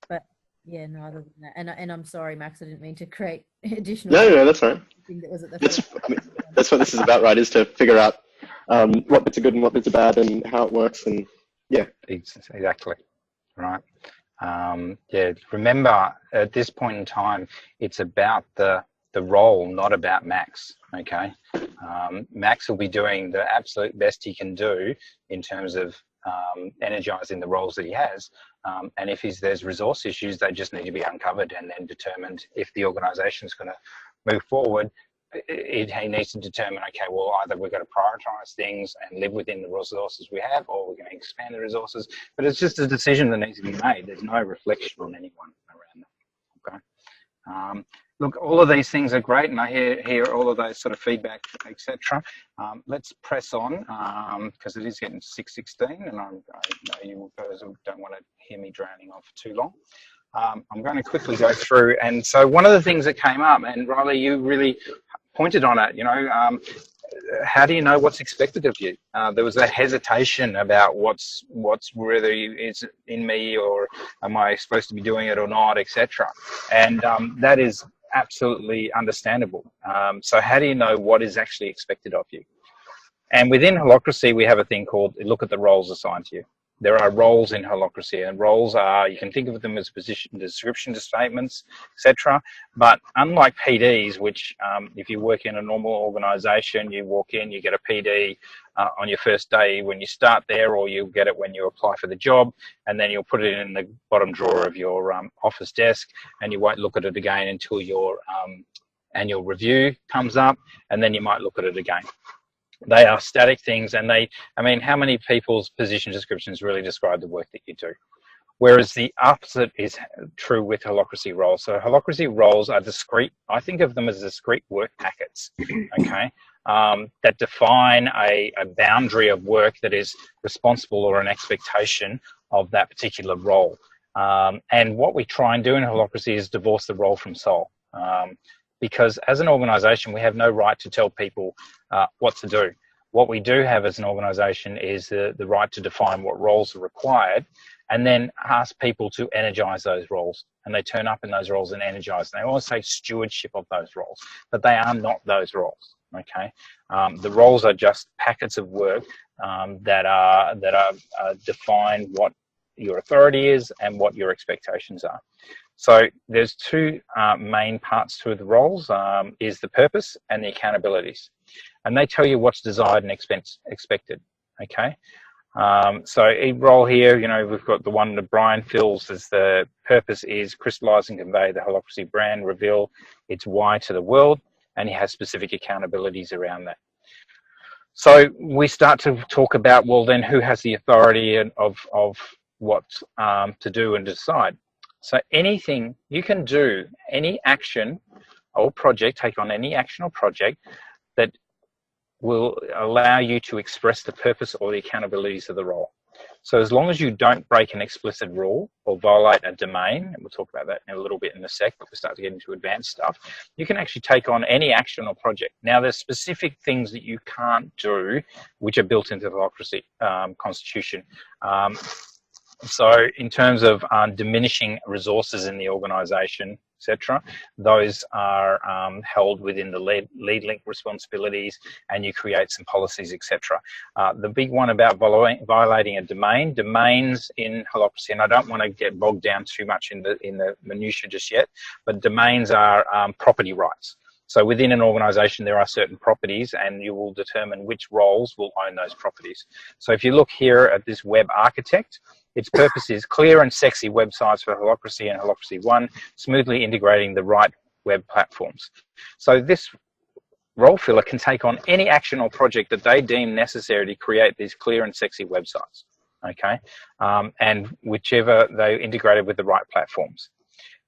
Speaker 7: But yeah, no, other than that, and I'm sorry, Max, I didn't mean to create additional.
Speaker 2: No, that's all right.
Speaker 7: That was at the
Speaker 2: That's what this is about, right? Is to figure out what bits are good and what bits are bad, and how it works, and yeah.
Speaker 1: Exactly. Right. Remember, at this point in time, it's about the role, not about Max. Okay. Max will be doing the absolute best he can do in terms of energizing the roles that he has. And if there's resource issues, they just need to be uncovered and then determined if the organisation is going to move forward he needs to determine, okay, well, either we're going to prioritize things and live within the resources we have, or we're going to expand the resources. But it's just a decision that needs to be made. There's no reflection on anyone around that. Okay. Look, all of these things are great, and I hear all of those sort of feedback, etc. Let's press on, because it is getting 6:16, and I know you guys don't want to hear me drowning on for too long. I'm going to quickly go through, and so one of the things that came up, and Riley, you really pointed on it, how do you know what's expected of you? There was a hesitation about what's really is in me, or am I supposed to be doing it or not, etc. And that is absolutely understandable. So how do you know what is actually expected of you? And within Holacracy, we have a thing called look at the roles assigned to you. There are roles in Holacracy, and roles are, you can think of them as position description statements, etc. But unlike PDs, which if you work in a normal organization, you walk in, you get a PD on your first day when you start there, or you'll get it when you apply for the job, and then you'll put it in the bottom drawer of your office desk, and you won't look at it again until your annual review comes up, and then you might look at it again. They are static things, and how many people's position descriptions really describe the work that you do? Whereas the opposite is true with Holacracy roles. So Holacracy roles are discrete. I think of them as discrete work packets, okay, that define a boundary of work that is responsible or an expectation of that particular role. And what we try and do in Holacracy is divorce the role from soul. Because as an organisation, we have no right to tell people what to do. What we do have as an organisation is the right to define what roles are required, and then ask people to energise those roles. And they turn up in those roles and energise. They always say stewardship of those roles, but they are not those roles. Okay, the roles are just packets of work that define what your authority is and what your expectations are. So there's two main parts to the roles, is the purpose and the accountabilities. And they tell you what's desired and expected, okay? So each role here, we've got the one that Brian fills as the purpose is crystallize and convey the Holacracy brand, reveal its why to the world, and he has specific accountabilities around that. So we start to talk about, well, then who has the authority of what to do and decide? So anything you can do, any action or project, take on any action or project that will allow you to express the purpose or the accountabilities of the role. So as long as you don't break an explicit rule or violate a domain, and we'll talk about that in a little bit in a sec, but we start to get into advanced stuff, you can actually take on any action or project. Now, there's specific things that you can't do, which are built into the Holacracy constitution. So in terms of diminishing resources in the organisation, etc., those are held within the lead link responsibilities, and you create some policies, etc. The big one about violating a domain, domains in Holacracy, and I don't want to get bogged down too much in the minutiae just yet, but domains are property rights. So within an organisation, there are certain properties, and you will determine which roles will own those properties. So if you look here at this web architect, its purpose is clear and sexy websites for Holacracy and Holacracy One, smoothly integrating the right web platforms. So this role filler can take on any action or project that they deem necessary to create these clear and sexy websites, okay? And whichever they integrated with the right platforms.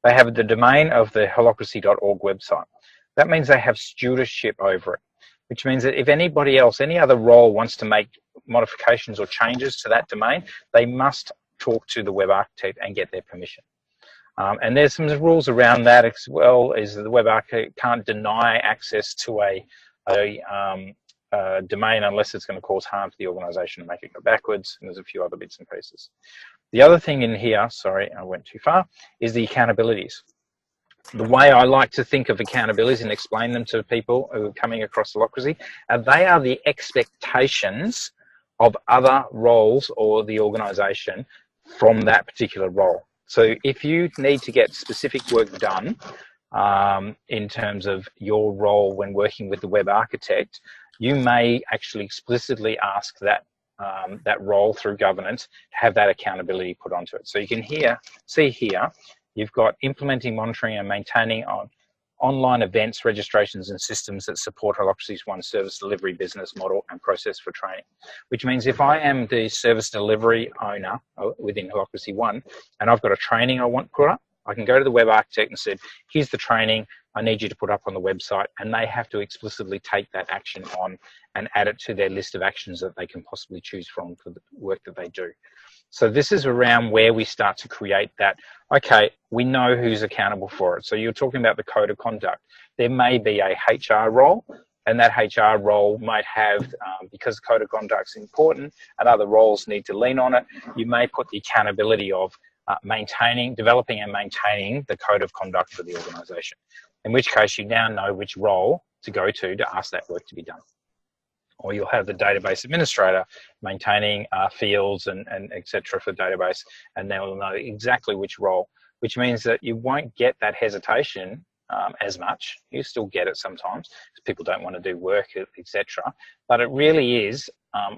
Speaker 1: They have the domain of the holacracy.org website. That means they have stewardship over it, which means that if anybody else, any other role wants to make modifications or changes to that domain, they must talk to the web architect and get their permission. And there's some rules around that as well, is that the web architect can't deny access to a domain unless it's going to cause harm to the organisation and make it go backwards, and there's a few other bits and pieces. The other thing in here, sorry, I went too far, is the accountabilities. The way I like to think of accountabilities and explain them to people who are coming across Holacracy, they are the expectations of other roles or the organisation from that particular role. So if you need to get specific work done in terms of your role when working with the web architect, you may actually explicitly ask that that role through governance to have that accountability put onto it. So you can see here, you've got implementing, monitoring and maintaining online events, registrations and systems that support Holacracy's one service delivery business model and process for training. Which means if I am the service delivery owner within Holacracy One and I've got a training I want put up, I can go to the web architect and say, here's the training I need you to put up on the website, and they have to explicitly take that action on and add it to their list of actions that they can possibly choose from for the work that they do. So this is around where we start to create that, okay, we know who's accountable for it. So you're talking about the code of conduct. There may be a HR role, and that HR role might have, because the code of conduct is important and other roles need to lean on it, you may put the accountability of developing and maintaining the code of conduct for the organisation. In which case you now know which role to go to ask that work to be done. Or you'll have the database administrator maintaining fields and etc. for the database, and they'll know exactly which role, which means that you won't get that hesitation as much. You still get it sometimes because people don't want to do work, etc. But it really is,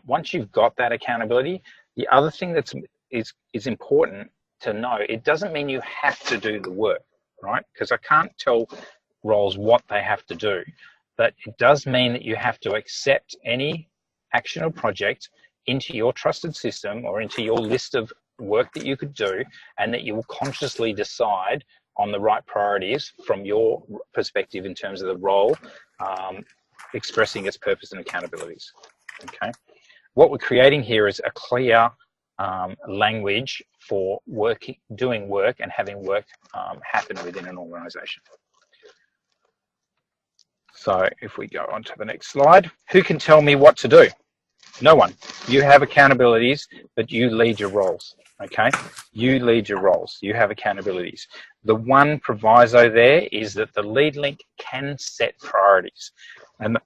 Speaker 1: once you've got that accountability, the other thing that's is important to know, it doesn't mean you have to do the work, right? Because I can't tell roles what they have to do. But it does mean that you have to accept any action or project into your trusted system or into your list of work that you could do, and that you will consciously decide on the right priorities from your perspective in terms of the role expressing its purpose and accountabilities. Okay. What we're creating here is a clear language for doing work and having work happen within an organisation. So if we go on to the next slide, who can tell me what to do? No one. You have accountabilities, but you lead your roles, okay? You lead your roles. You have accountabilities. The one proviso there is that the lead link can set priorities. And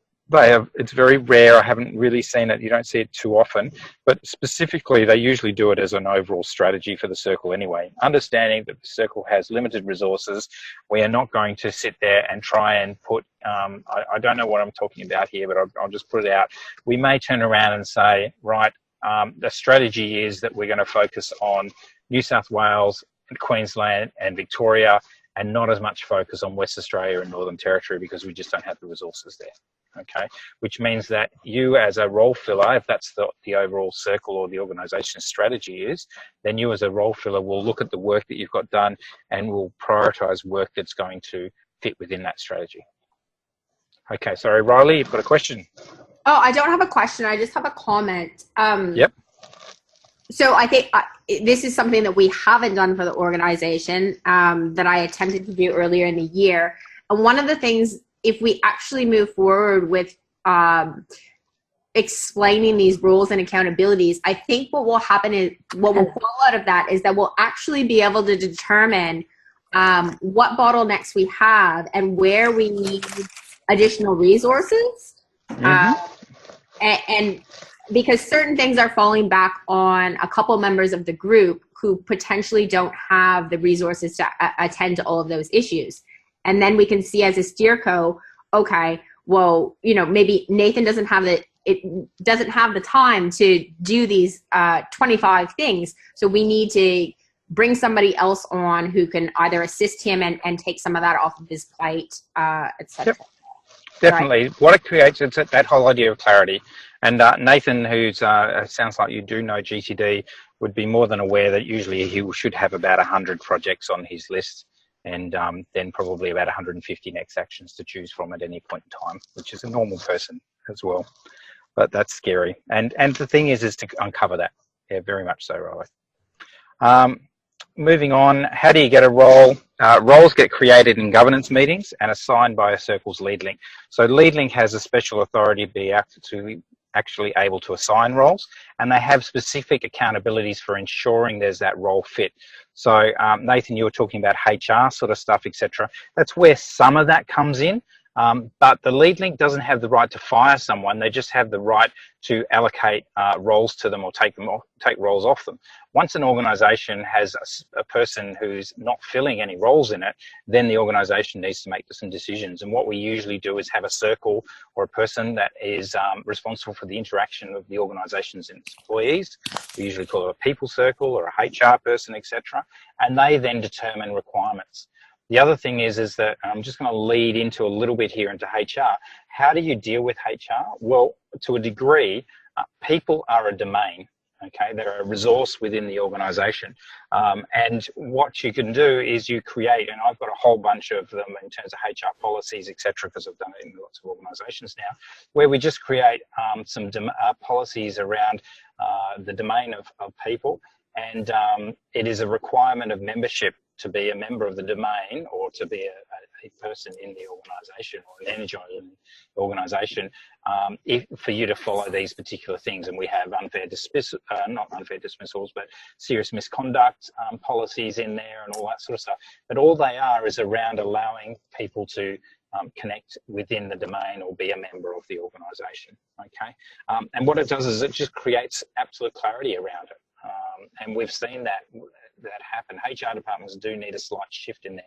Speaker 1: it's very rare. I haven't really seen it. You don't see it too often, but specifically they usually do it as an overall strategy for the circle anyway. Understanding that the circle has limited resources, we are not going to sit there and try and put, I don't know what I'm talking about here, but I'll just put it out. We may turn around and say, right, the strategy is that we're going to focus on New South Wales and Queensland and Victoria, and not as much focus on West Australia and Northern Territory because we just don't have the resources there. Okay, which means that you as a role filler, if that's the overall circle or the organisation's strategy is, then you as a role filler will look at the work that you've got done and will prioritise work that's going to fit within that strategy. Okay, sorry, Riley, you've got a question.
Speaker 3: Oh, I don't have a question. I just have a comment.
Speaker 1: Yep.
Speaker 3: So I think this is something that we haven't done for the organization that I attempted to do earlier in the year. And one of the things, if we actually move forward with explaining these rules and accountabilities, I think what will happen is, what will fall out of that is that we'll actually be able to determine what bottlenecks we have and where we need additional resources. And because certain things are falling back on a couple members of the group who potentially don't have the resources to attend to all of those issues. And then we can see as a steerco, okay, well, you know, maybe Nathan doesn't have the time to do these 25 things. So we need to bring somebody else on who can either assist him and take some of that off of his plate, etc.
Speaker 1: Yep. Definitely. Right. What it creates is that whole idea of clarity. And Nathan, who's sounds like you do know GTD, would be more than aware that usually he should have about 100 projects on his list, and then probably about 150 next actions to choose from at any point in time, which is a normal person as well. But that's scary. And the thing is to uncover that. Yeah, very much so, Riley. Moving on, how do you get a role? Roles get created in governance meetings and assigned by a circle's lead link. So lead link has a special authority to be actually able to assign roles, and they have specific accountabilities for ensuring there's that role fit. So Nathan, you were talking about HR sort of stuff, etc. That's where some of that comes in. But the lead link doesn't have the right to fire someone. They just have the right to allocate roles to them or take roles off them. Once an organisation has a person who's not filling any roles in it, then the organisation needs to make some decisions. And what we usually do is have a circle or a person that is responsible for the interaction of the organisations and its employees. We usually call it a people circle or a HR person, etc. And they then determine requirements. The other thing is that I'm just going to lead into a little bit here into HR. How do you deal with HR? Well, to a degree, people are a domain. Okay, they're a resource within the organisation, and what you can do is you create, and I've got a whole bunch of them in terms of HR policies, etc., because I've done it in lots of organisations now, where we just create some policies around the domain of people, and it is a requirement of membership to be a member of the domain or to be a person in the organisation or an energy in the organisation for you to follow these particular things. And we have unfair dismissal, not unfair dismissals, but serious misconduct policies in there and all that sort of stuff. But all they are is around allowing people to connect within the domain or be a member of the organisation. Okay, and what it does is it just creates absolute clarity around it. And we've seen that happen. HR departments do need a slight shift in their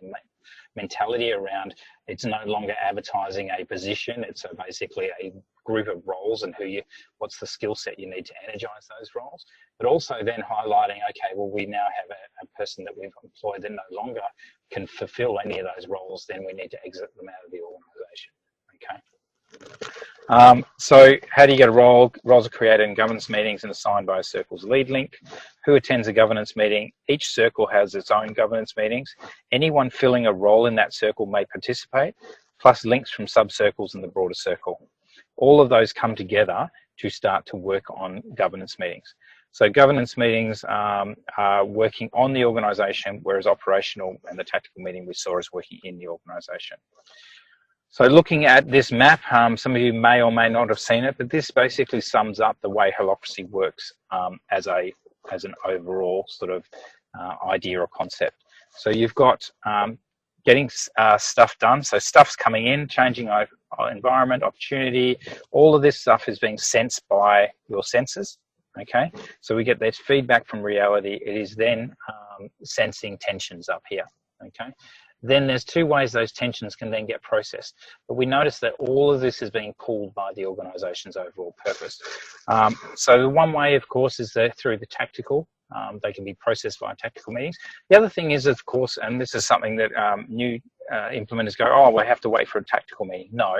Speaker 1: mentality around it's no longer advertising a position, it's basically a group of roles and what's the skill set you need to energize those roles, but also then highlighting, okay, well, we now have a person that we've employed that no longer can fulfill any of those roles, then we need to exit them out of the organization. Okay. So how do you get a role? Roles are created in governance meetings and assigned by a circle's lead link. Who attends a governance meeting? Each circle has its own governance meetings. Anyone filling a role in that circle may participate, plus links from sub-circles in the broader circle. All of those come together to start to work on governance meetings. So governance meetings are working on the organisation, whereas operational and the tactical meeting we saw is working in the organisation. So looking at this map, some of you may or may not have seen it, but this basically sums up the way Holacracy works as an overall sort of idea or concept. So you've got getting stuff done. So stuff's coming in, changing our environment, opportunity. All of this stuff is being sensed by your sensors. Okay, so we get this feedback from reality. It is then sensing tensions up here. Okay. Then there's two ways those tensions can then get processed. But we notice that all of this is being pulled by the organisation's overall purpose. So the one way, of course, is through the tactical. They can be processed via tactical meetings. The other thing is, of course, and this is something that new implementers go, oh, we have to wait for a tactical meeting. No.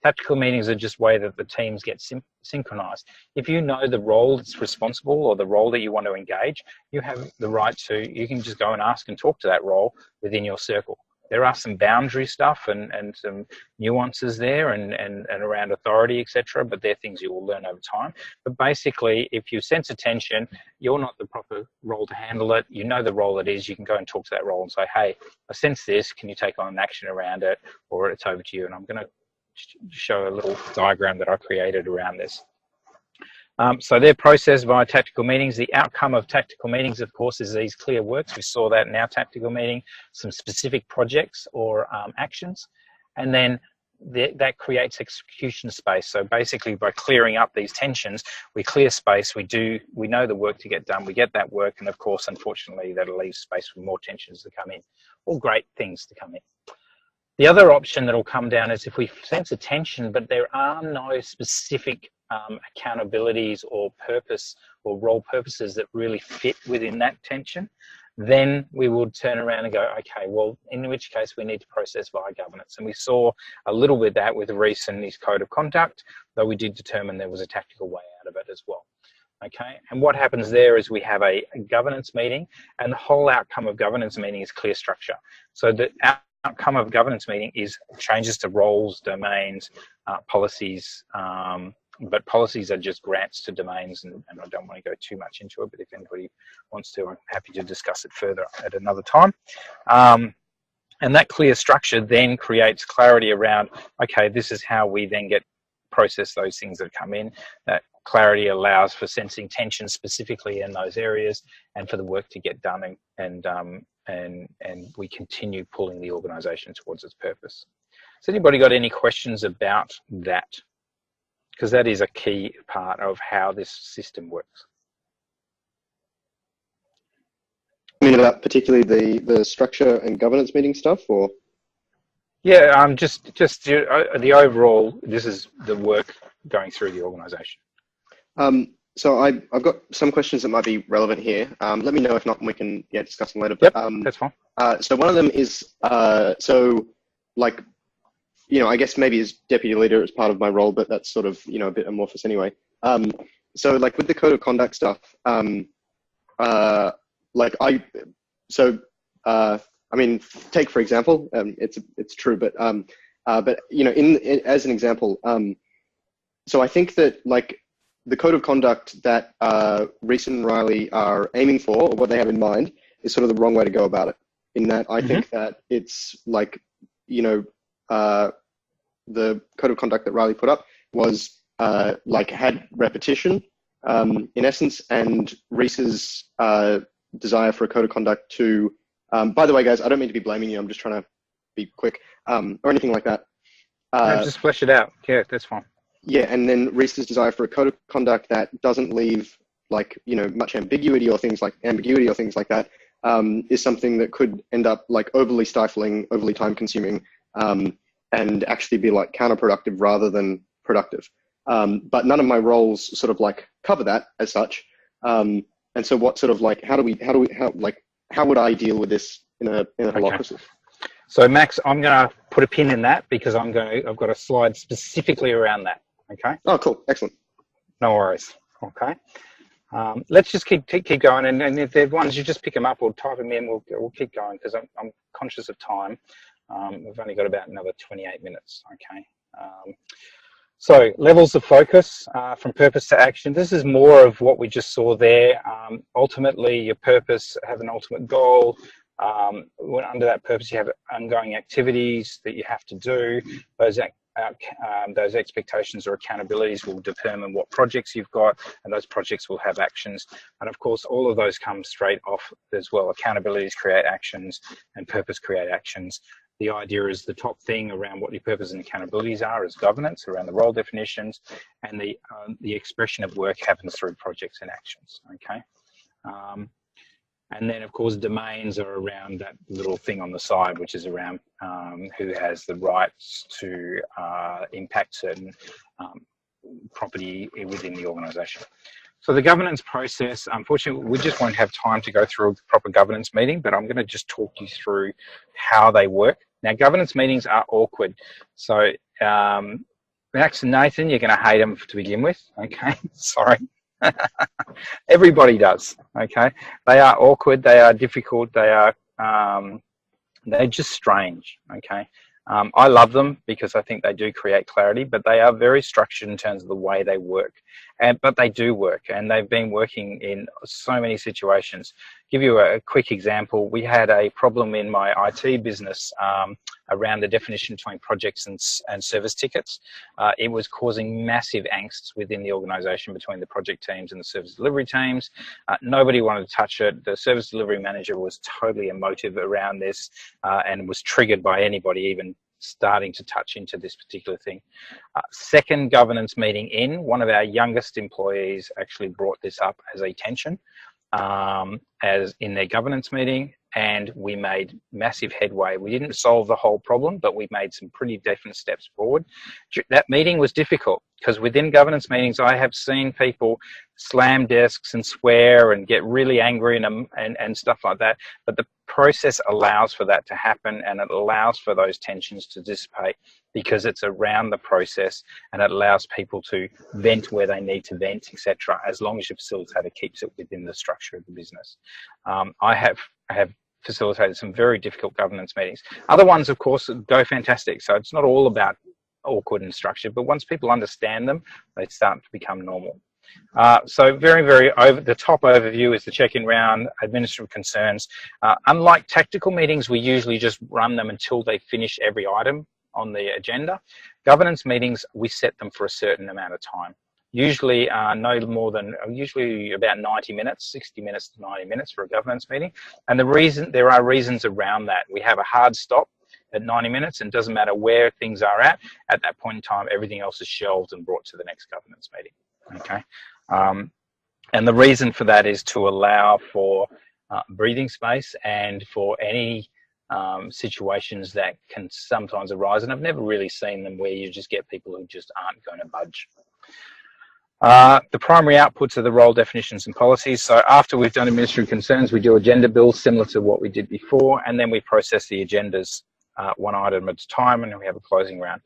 Speaker 1: Tactical meetings are just way that the teams get synchronized. If you know the role that's responsible or the role that you want to engage, you have the right to, you can just go and ask and talk to that role within your circle. There are some boundary stuff and some nuances there and around authority, etc., but they're things you will learn over time. But basically, if you sense a tension, you're not the proper role to handle it. You know the role it is. You can go and talk to that role and say, hey, I sense this. Can you take on an action around it? Or it's over to you. And I'm going to show a little diagram that I created around this. So they're processed via tactical meetings. The outcome of tactical meetings, of course, is these clear works. We saw that in our tactical meeting, some specific projects or actions, and then that creates execution space. So basically, by clearing up these tensions, we clear space. We know the work to get done. We get that work, and of course, unfortunately, that'll leave space for more tensions to come in. All great things to come in. The other option that will come down is if we sense a tension, but there are no specific accountabilities or purpose or role purposes that really fit within that tension, then we will turn around and go, okay, well, in which case we need to process via governance. And we saw a little bit of that with Reece and his code of conduct, though we did determine there was a tactical way out of it as well. Okay, and what happens there is we have a governance meeting, and the whole outcome of governance meeting is clear structure. So the outcome of governance meeting is changes to roles, domains, policies, but policies are just grants to domains, and I don't want to go too much into it, but if anybody wants to, I'm happy to discuss it further at another time. And that clear structure then creates clarity around, okay, this is how we then process those things that come in. That clarity allows for sensing tension specifically in those areas and for the work to get done, and we continue pulling the organisation towards its purpose. Has anybody got any questions about that? Because that is a key part of how this system works.
Speaker 2: I mean, about particularly the structure and governance meeting stuff, or?
Speaker 1: Yeah, just the overall, this is the work going through the organisation.
Speaker 2: So I've got some questions that might be relevant here. Let me know if not, and we can discuss them later.
Speaker 1: Yep,
Speaker 2: But
Speaker 1: that's fine.
Speaker 2: so one of them is so like, I guess maybe as deputy leader as part of my role, but that's sort of a bit amorphous anyway. So like with the code of conduct stuff, like I mean, take for example, it's true, but as an example, so I think that like the code of conduct that Reese and Riley are aiming for, or what they have in mind, is sort of the wrong way to go about it. In that, I think that it's like, the code of conduct that Riley put up was like had repetition in essence, and Reese's desire for a code of conduct to, by the way, guys, I don't mean to be blaming you. I'm just trying to be quick or anything like that.
Speaker 1: No, just flesh it out. Yeah, that's fine.
Speaker 2: Yeah, and then Reese's desire for a code of conduct that doesn't leave like much ambiguity or things like that is something that could end up like overly stifling, overly time consuming, and actually be like counterproductive rather than productive. But none of my roles sort of like cover that as such. And so what sort of like, how would I deal with this in a holacracy?
Speaker 1: Okay. So Max, I'm going to put a pin in that because I've got a slide specifically around that. Okay.
Speaker 2: Oh, cool. Excellent.
Speaker 1: No worries. Okay. Let's just keep going, and if there are ones, you just pick them up or type them in. We'll keep going because I'm conscious of time. We've only got about another 28 minutes. Okay. So levels of focus from purpose to action. This is more of what we just saw there. Ultimately, your purpose have an ultimate goal. Under that purpose, you have ongoing activities that you have to do. Those expectations or accountabilities will determine what projects you've got, and those projects will have actions. And of course, all of those come straight off as well. Accountabilities create actions, and purpose create actions. The idea is the top thing around what your purpose and accountabilities are is governance around the role definitions, and the expression of work happens through projects and actions. Okay. And then, of course, domains are around that little thing on the side, which is around who has the rights to impact certain property within the organisation. So the governance process, unfortunately, we just won't have time to go through a proper governance meeting, but I'm going to just talk you through how they work. Now, governance meetings are awkward. So Max and Nathan, you're going to hate them to begin with. Okay, sorry. Everybody does. Okay, they are awkward, they are difficult, they're just strange. Okay, I love them because I think they do create clarity, but they are very structured in terms of the way they work. But they do work, and they've been working in so many situations. Give you a quick example. We had a problem in my IT business around the definition between projects and service tickets. It was causing massive angst within the organisation between the project teams and the service delivery teams. Nobody wanted to touch it. The service delivery manager was totally emotive around this and was triggered by anybody even starting to touch into this particular thing. Second governance meeting in, one of our youngest employees actually brought this up as a tension as in their governance meeting, and we made massive headway. We didn't solve the whole problem, but we made some pretty definite steps forward. That meeting was difficult because within governance meetings, I have seen people slam desks and swear and get really angry and stuff like that. But the process allows for that to happen, and it allows for those tensions to dissipate because it's around the process, and it allows people to vent where they need to vent, etc., as long as your facilitator keeps it within the structure of the business. I have facilitated some very difficult governance meetings. Other ones, of course, go fantastic. So it's not all about awkward and structured, but once people understand them, they start to become normal. So very, very over the top overview is the check-in round, administrative concerns. Unlike tactical meetings, we usually just run them until they finish every item on the agenda. Governance meetings, we set them for a certain amount of time. Usually no more than, usually about 90 minutes, 60 minutes to 90 minutes for a governance meeting. And there are reasons around that. We have a hard stop at 90 minutes, and it doesn't matter where things are at that point in time, everything else is shelved and brought to the next governance meeting. Okay. And the reason for that is to allow for breathing space and for any situations that can sometimes arise. And I've never really seen them where you just get people who just aren't going to budge. The primary outputs are the role definitions and policies. So after we've done administrative concerns, we do agenda builds similar to what we did before, and then we process the agendas one item at a time, and then we have a closing round.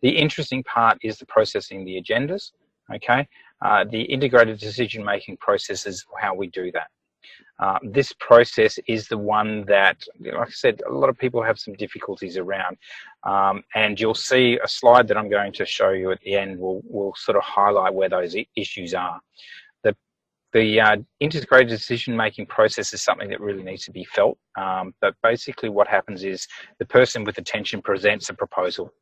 Speaker 1: The interesting part is the processing the agendas, okay? The integrated decision-making process is how we do that. This process is the one that, like I said, a lot of people have some difficulties around. And you'll see a slide that I'm going to show you at the end will sort of highlight where those issues are. The integrated decision-making process is something that really needs to be felt. But basically what happens is the person with attention presents a proposal.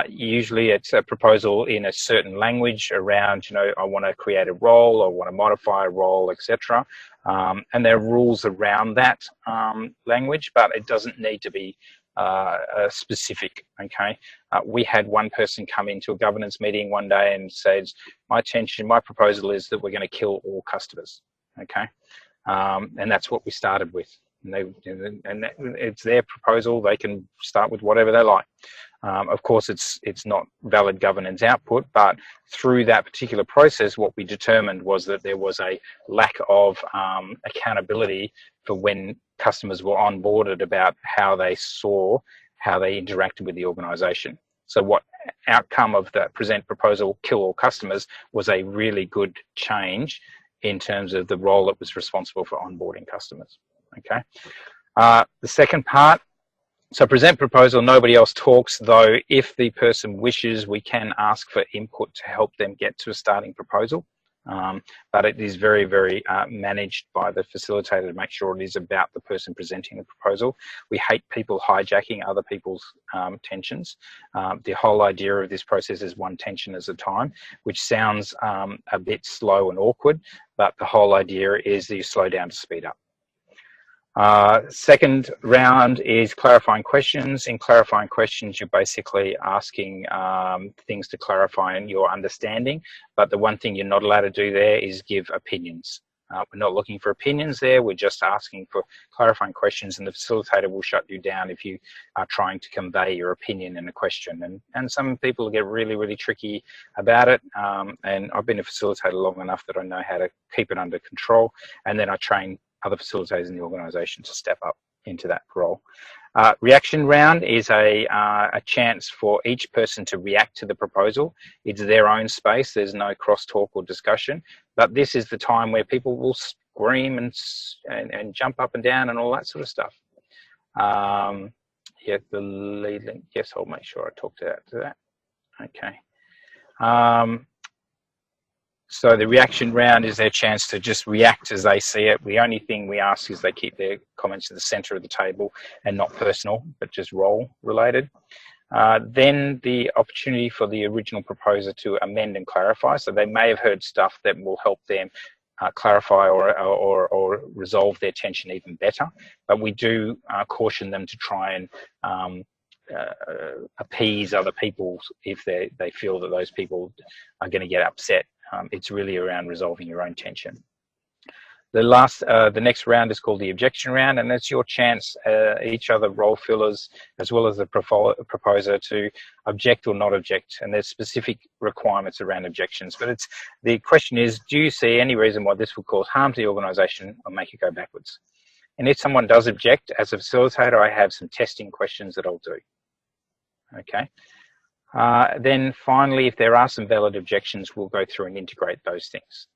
Speaker 1: Usually it's a proposal in a certain language around, you know, I want to create a role, I want to modify a role, etc. And there are rules around that language, but it doesn't need to be specific, okay? We had one person come into a governance meeting one day and said, my proposal is that we're going to kill all customers, okay? And that's what we started with. And it's their proposal. They can start with whatever they like. Of course, it's not valid governance output, but through that particular process, what we determined was that there was a lack of accountability for when customers were onboarded about how they interacted with the organisation. So what outcome of the present proposal, kill all customers, was a really good change in terms of the role that was responsible for onboarding customers. Okay. The second part, so present proposal, nobody else talks, though if the person wishes, we can ask for input to help them get to a starting proposal. But it is very, very managed by the facilitator to make sure it is about the person presenting the proposal. We hate people hijacking other people's tensions. The whole idea of this process is one tension at a time, which sounds a bit slow and awkward, but the whole idea is that you slow down to speed up. Second round is clarifying questions. In clarifying questions, you're basically asking things to clarify your understanding, but the one thing you're not allowed to do there is give opinions. We're not looking for opinions there, we're just asking for clarifying questions, and the facilitator will shut you down if you are trying to convey your opinion in a question. And some people get really, really tricky about it, and I've been a facilitator long enough that I know how to keep it under control, and then I train other facilitators in the organisation to step up into that role. Reaction round is a chance for each person to react to the proposal. It's their own space, there's no crosstalk or discussion, but this is the time where people will scream and jump up and down and all that sort of stuff. Yeah, the lead link, yes, I'll make sure I talk to that. Okay. So the reaction round is their chance to just react as they see it. The only thing we ask is they keep their comments at the centre of the table and not personal, but just role related. Then the opportunity for the original proposer to amend and clarify. So they may have heard stuff that will help them clarify or resolve their tension even better. But we do caution them to try and appease other people if they feel that those people are going to get upset. It's really around resolving your own tension. The next round is called the objection round, and it's your chance, each other role fillers, as well as the proposer, to object or not object. And there's specific requirements around objections. But the question is, do you see any reason why this will cause harm to the organisation or make it go backwards? And if someone does object, as a facilitator, I have some testing questions that I'll do. Okay. Then finally, if there are some valid objections, we'll go through and integrate those things.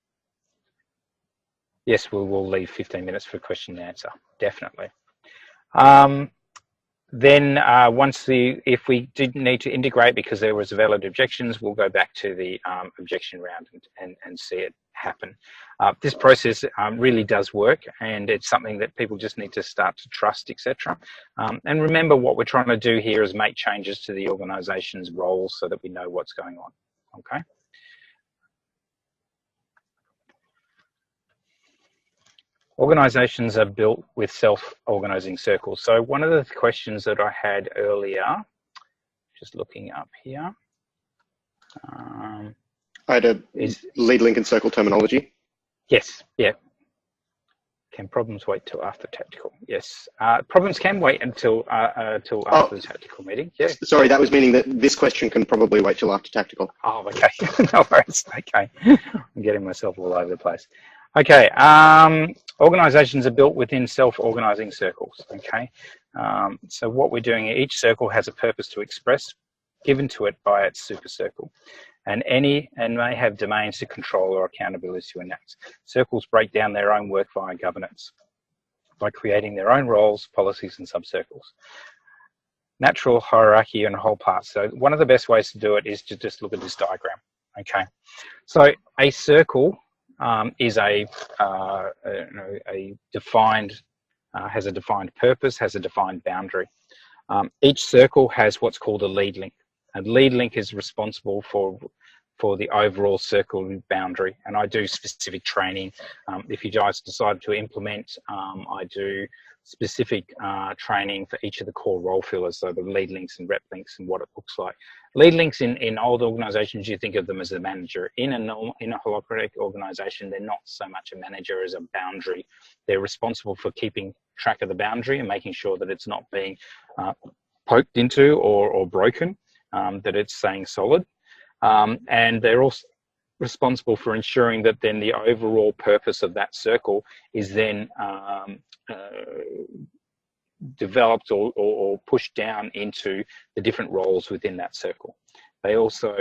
Speaker 1: Yes, we will leave 15 minutes for question and answer, definitely. Then if we did need to integrate because there was valid objections, we'll go back to the objection round and see it happen. This process really does work, and it's something that people just need to start to trust, etc. And remember, what we're trying to do here is make changes to the organisation's roles so that we know what's going on. Okay. Organisations are built with self-organising circles. So one of the questions that I had earlier, just looking up here. I
Speaker 2: had a lead, link and circle terminology.
Speaker 1: Yes, yeah. Can problems wait till after tactical? Yes. Problems can wait until after the tactical meeting. Yeah.
Speaker 2: Sorry, that was meaning that this question can probably wait till after tactical.
Speaker 1: Oh, okay. No worries. Okay. I'm getting myself all over the place. Okay. Organizations are built within self-organizing circles. Okay. So what we're doing, each circle has a purpose to express, given to it by its super circle. And may have domains to control or accountability to enact. Circles break down their own work via governance by creating their own roles, policies, and subcircles. Natural hierarchy and whole parts. So one of the best ways to do it is to just look at this diagram. Okay, so a circle is a defined has a defined purpose, has a defined boundary. Each circle has what's called a lead link. And lead link is responsible for the overall circle boundary. And I do specific training. If you guys decide to implement, I do specific training for each of the core role fillers, so the lead links and rep links and what it looks like. Lead links in old organizations, you think of them as a manager. In a holacratic organization, they're not so much a manager as a boundary. They're responsible for keeping track of the boundary and making sure that it's not being poked into or broken. That it's staying solid, and they're also responsible for ensuring that then the overall purpose of that circle is then developed or pushed down into the different roles within that circle. They also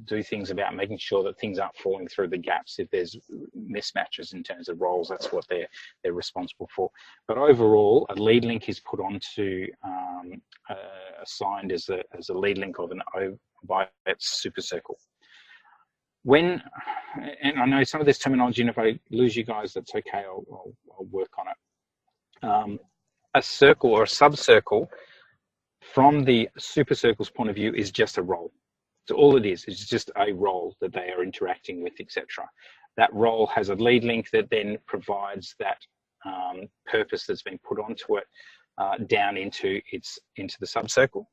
Speaker 1: do things about making sure that things aren't falling through the gaps. If there's mismatches in terms of roles, that's what they're responsible for. But overall, a lead link is put onto assigned as a lead link of an O by its super circle. And I know some of this terminology, and if I lose you guys, that's okay. I'll work on it. A circle or a subcircle, from the super circle's point of view, is just a role. So all it is just a role that they are interacting with, etc. That role has a lead link that then provides that purpose that's been put onto it down into the subcircle.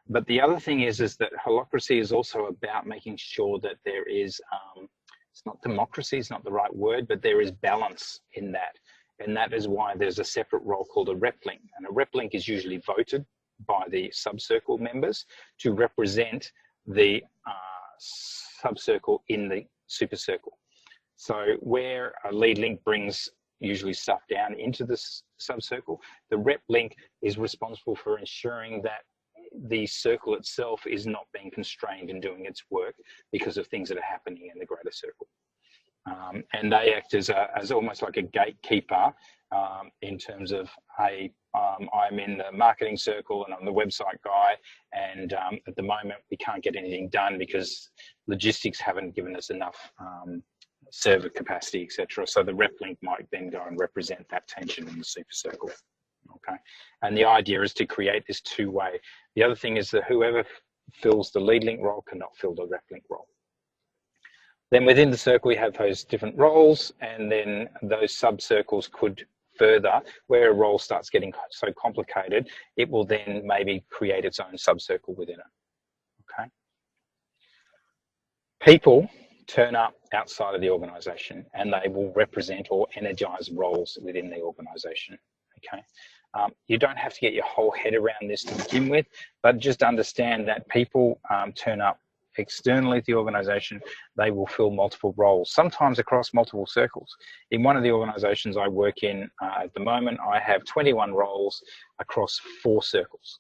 Speaker 1: But the other thing is that holacracy is also about making sure that there is, it's not democracy, it's not the right word, but there is balance in that. And that is why there's a separate role called a rep link. And a rep link is usually voted by the subcircle members to represent the subcircle in the super circle. So where a lead link brings usually stuff down into the subcircle, the rep link is responsible for ensuring that the circle itself is not being constrained in doing its work because of things that are happening in the greater circle. And they act as almost like a gatekeeper in terms of, hey, I'm in the marketing circle and I'm the website guy, and at the moment we can't get anything done because logistics haven't given us enough server capacity, etc. So the rep link might then go and represent that tension in the super circle. Okay, and the idea is to create this two-way. The other thing is that whoever fills the lead link role cannot fill the rep link role. Then within the circle, we have those different roles, and then those sub-circles could further, where a role starts getting so complicated, it will then maybe create its own sub-circle within it, okay? People turn up outside of the organization and they will represent or energize roles within the organization, okay? You don't have to get your whole head around this to begin with, but just understand that people turn up externally to the organization. They will fill multiple roles, sometimes across multiple circles. In one of the organizations I work in at the moment, I have 21 roles across 4 circles,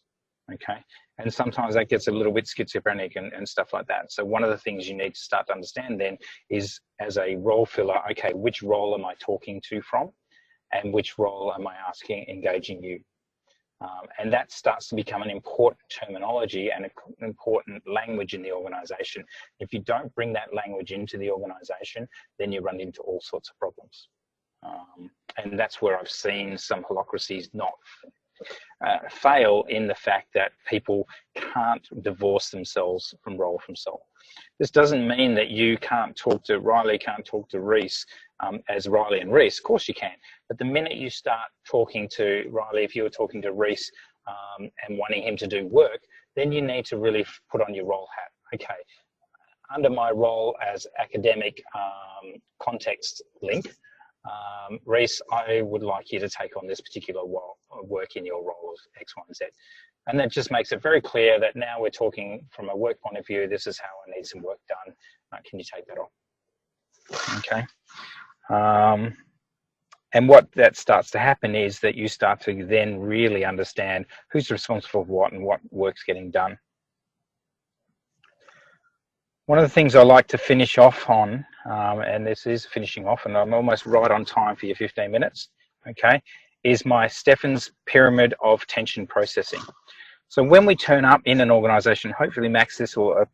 Speaker 1: okay? And sometimes that gets a little bit schizophrenic and stuff like that. So one of the things you need to start to understand then is, as a role filler, okay, which role am I talking to from? And which role am I engaging you? And that starts to become an important terminology and an important language in the organization. If you don't bring that language into the organization, then you run into all sorts of problems. And that's where I've seen some holacracies not fail, in the fact that people can't divorce themselves from role from soul. This doesn't mean that you can't talk to Riley, can't talk to Reese as Riley and Reese. Of course you can. But the minute you start talking to Riley, if you were talking to Reese and wanting him to do work, then you need to really put on your role hat. Okay, under my role as academic context link, Reese, I would like you to take on this particular work in your role of X, Y, and Z. And that just makes it very clear that now we're talking from a work point of view, this is how I need some work done. Can you take that on? Okay. And what that starts to happen is that you start to then really understand who's responsible for what and what work's getting done. One of the things I like to finish off on, and this is finishing off, and I'm almost right on time for your 15 minutes, okay, is my Stephan's pyramid of tension processing. So when we turn up in an organisation, hopefully, Max, this will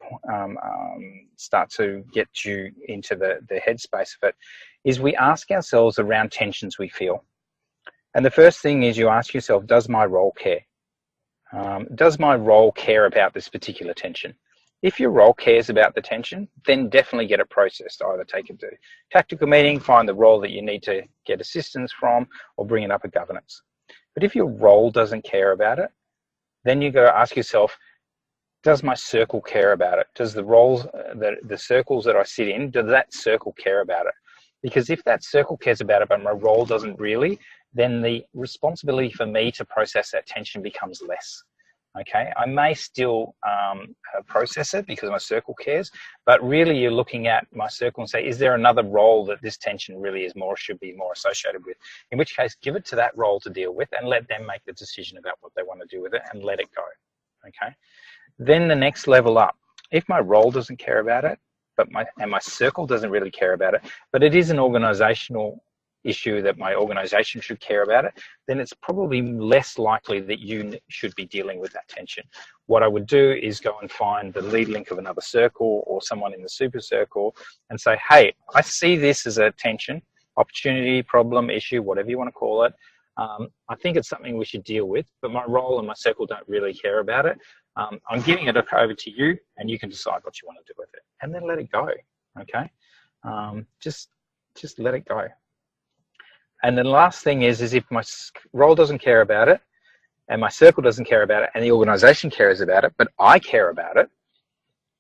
Speaker 1: start to get you into the headspace of it, is we ask ourselves around tensions we feel. And the first thing is you ask yourself, does my role care? Does my role care about this particular tension? If your role cares about the tension, then definitely get it processed. Either take it to tactical meeting, find the role that you need to get assistance from, or bring it up at governance. But if your role doesn't care about it, then you got to ask yourself, does my circle care about it? Does the roles, the circles that I sit in, does that circle care about it? Because if that circle cares about it, but my role doesn't really, then the responsibility for me to process that tension becomes less. Okay, I may still process it because my circle cares, but really you're looking at my circle and say, is there another role that this tension really is more, should be more associated with? In which case, give it to that role to deal with and let them make the decision about what they want to do with it and let it go. Okay, then the next level up, if my role doesn't care about it, but my circle doesn't really care about it, but it is an organizational issue that my organization should care about it, then it's probably less likely that you should be dealing with that tension. What I would do is go and find the lead link of another circle or someone in the super circle and say, hey, I see this as a tension, opportunity, problem, issue, whatever you want to call it. I think it's something we should deal with, but my role and my circle don't really care about it. I'm giving it over to you and you can decide what you want to do with it, and then let it go. Okay, just let it go. And then the last thing is if my role doesn't care about it and my circle doesn't care about it and the organization cares about it, but I care about it,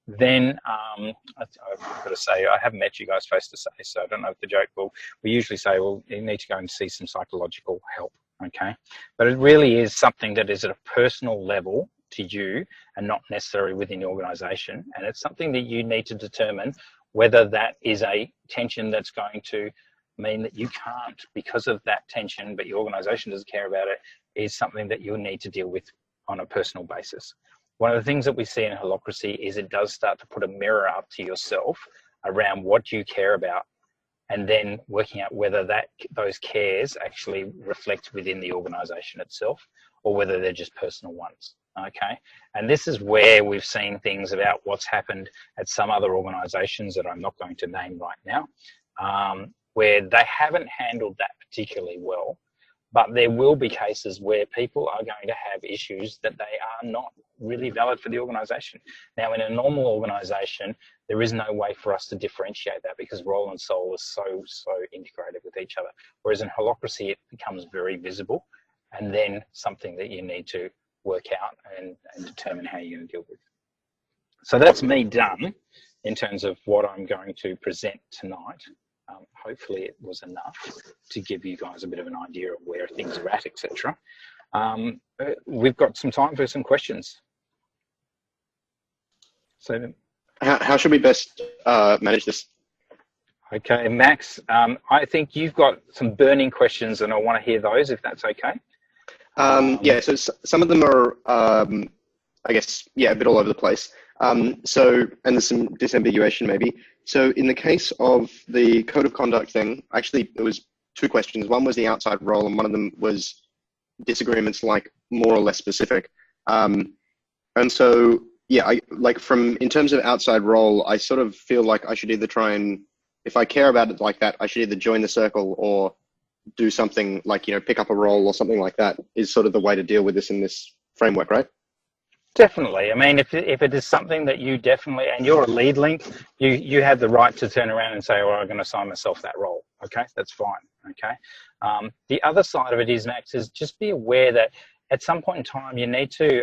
Speaker 1: then I've got to say, I haven't met you guys face to face, so I don't know if the joke will, we usually say, well, you need to go and see some psychological help, okay? But it really is something that is at a personal level to you and not necessarily within the organization. And it's something that you need to determine whether that is a tension that's going to mean that you can't, because of that tension, but your organization doesn't care about it, is something that you'll need to deal with on a personal basis. One of the things that we see in holacracy is it does start to put a mirror up to yourself around what you care about, and then working out whether those cares actually reflect within the organization itself or whether they're just personal ones. Okay, and this is where we've seen things about what's happened at some other organizations that I'm not going to name right now, where they haven't handled that particularly well, but there will be cases where people are going to have issues that they are not really valid for the organisation. Now, in a normal organisation, there is no way for us to differentiate that because role and soul is so integrated with each other. Whereas in holacracy, it becomes very visible and then something that you need to work out and determine how you're going to deal with. So that's me done in terms of what I'm going to present tonight. Hopefully it was enough to give you guys a bit of an idea of where things are at, etc. We've got some time for some questions. So,
Speaker 2: how should we best manage this?
Speaker 1: Okay, Max, I think you've got some burning questions and I want to hear those if that's okay.
Speaker 2: Yeah, so some of them are, I guess, yeah, a bit all over the place. And there's some disambiguation maybe. So in the case of the code of conduct thing, actually there was two questions. One was the outside role and one of them was disagreements like more or less specific. And so, yeah, in terms of outside role, I sort of feel like I should either try and, if I care about it like that, I should either join the circle or do something like, pick up a role or something like that is sort of the way to deal with this in this framework, right?
Speaker 1: Definitely. I mean, if it is something that you definitely, and you're a lead link, you have the right to turn around and say, well, I'm going to assign myself that role. Okay, that's fine. Okay. The other side of it is, Max, is just be aware that at some point in time you need to,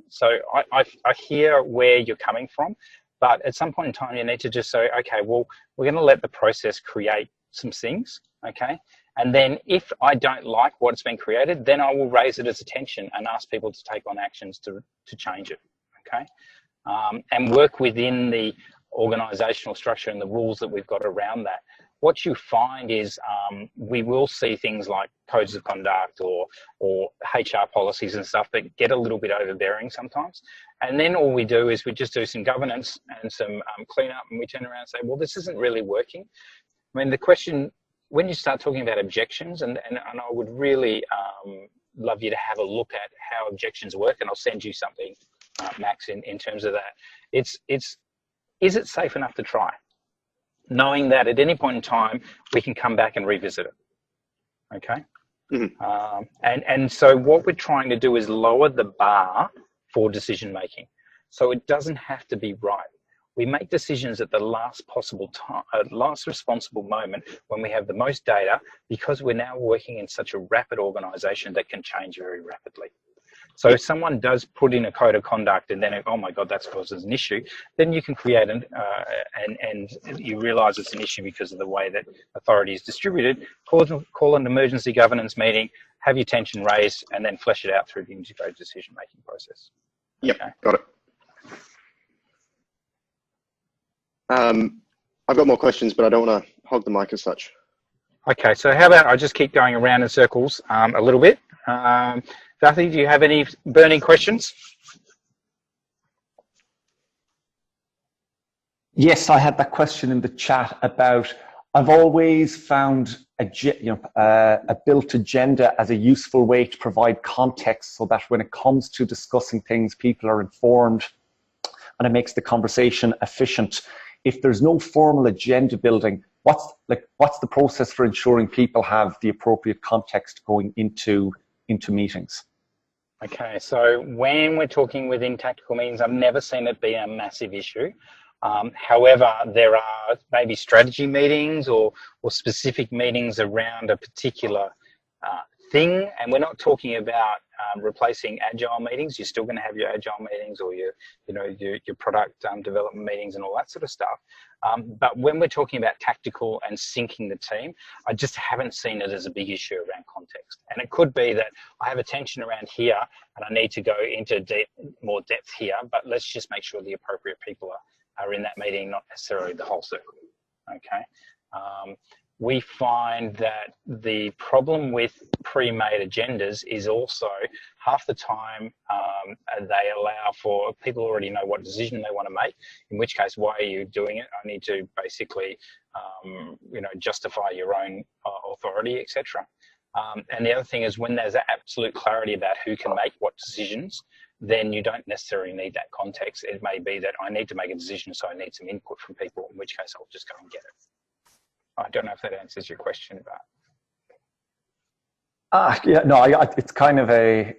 Speaker 1: so I hear where you're coming from, but at some point in time you need to just say, okay, well, we're going to let the process create some things. Okay. And then if I don't like what's been created, then I will raise it as attention and ask people to take on actions to change it. Okay. And work within the organizational structure and the rules that we've got around that. What you find is we will see things like codes of conduct or HR policies and stuff that get a little bit overbearing sometimes. And then all we do is we just do some governance and some cleanup, and we turn around and say, well, this isn't really working. I mean, the question, when you start talking about objections, and I would really love you to have a look at how objections work, and I'll send you something, Max, in terms of that. Is it safe enough to try? Knowing that at any point in time, we can come back and revisit it, okay? Mm-hmm. And so what we're trying to do is lower the bar for decision making. So it doesn't have to be right. We make decisions at the last possible time, last responsible moment when we have the most data, because we're now working in such a rapid organization that can change very rapidly. So if someone does put in a code of conduct and then, oh my God, that causes an issue, then you can create and you realize it's an issue because of the way that authority is distributed, call an emergency governance meeting, have your tension raised, and then flesh it out through the integrated decision-making process.
Speaker 2: Yep,
Speaker 1: okay.
Speaker 2: Got it. I've got more questions, but I don't want to hog the mic as such.
Speaker 1: Okay, so how about I just keep going around in circles a little bit. Darcy, do you have any burning questions?
Speaker 4: Yes, I had that question in the chat about, I've always found a built agenda as a useful way to provide context so that when it comes to discussing things, people are informed and it makes the conversation efficient. If there's no formal agenda building, what's the process for ensuring people have the appropriate context going into meetings?
Speaker 1: Okay, so when we're talking within tactical meetings, I've never seen it be a massive issue. However, there are maybe strategy meetings or specific meetings around a particular thing, and we're not talking about replacing agile meetings. You're still going to have your agile meetings or your product development meetings and all that sort of stuff. But when we're talking about tactical and syncing the team, I just haven't seen it as a big issue around context. And it could be that I have a tension around here and I need to go into more depth here, but let's just make sure the appropriate people are in that meeting, not necessarily the whole circle. Okay. We find that the problem with pre-made agendas is also half the time they allow for people already know what decision they want to make, in which case, why are you doing it? I need to basically, justify your own authority, etc. And the other thing is when there's absolute clarity about who can make what decisions, then you don't necessarily need that context. It may be that I need to make a decision, so I need some input from people, in which case I'll just go and get it. I don't know if that answers your question, but
Speaker 4: it's kind of a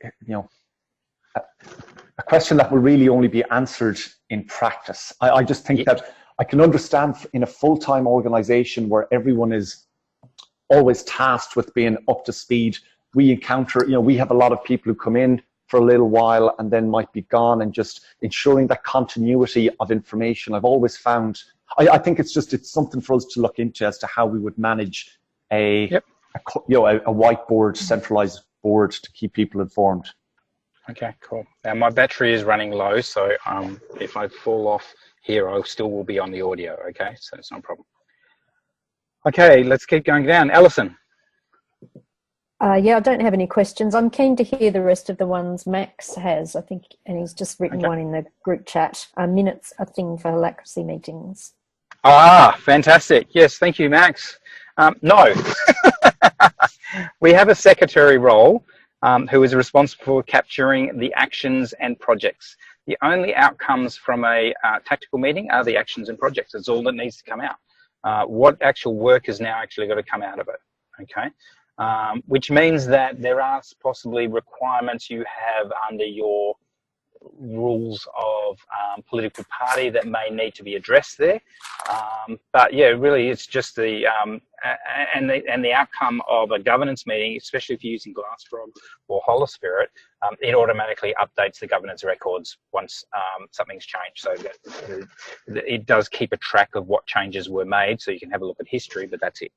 Speaker 4: question that will really only be answered in practice. I just think that I can understand in a full-time organization where everyone is always tasked with being up to speed. We encounter, we have a lot of people who come in for a little while and then might be gone, and just ensuring that continuity of information. I've always found, I think it's something for us to look into as to how we would manage a whiteboard, centralized board to keep people informed.
Speaker 1: Okay, cool. Now my battery is running low, so if I fall off here, I still will be on the audio. Okay, so it's not a problem. Okay, let's keep going down. Alison.
Speaker 5: I don't have any questions. I'm keen to hear the rest of the ones Max has, I think, and he's just written one in the group chat. Minutes a thing for Holacracy meetings.
Speaker 1: Ah, fantastic. Yes, thank you, Max. No. We have a secretary role who is responsible for capturing the actions and projects. The only outcomes from a tactical meeting are the actions and projects. That's all that needs to come out. What actual work has now actually got to come out of it, okay? Which means that there are possibly requirements you have under your rules of political party that may need to be addressed there. But yeah, really it's just the outcome of a governance meeting, especially if you're using Glassfrog or Holospirit, it automatically updates the governance records once something's changed. So that it does keep a track of what changes were made, so you can have a look at history, but that's it.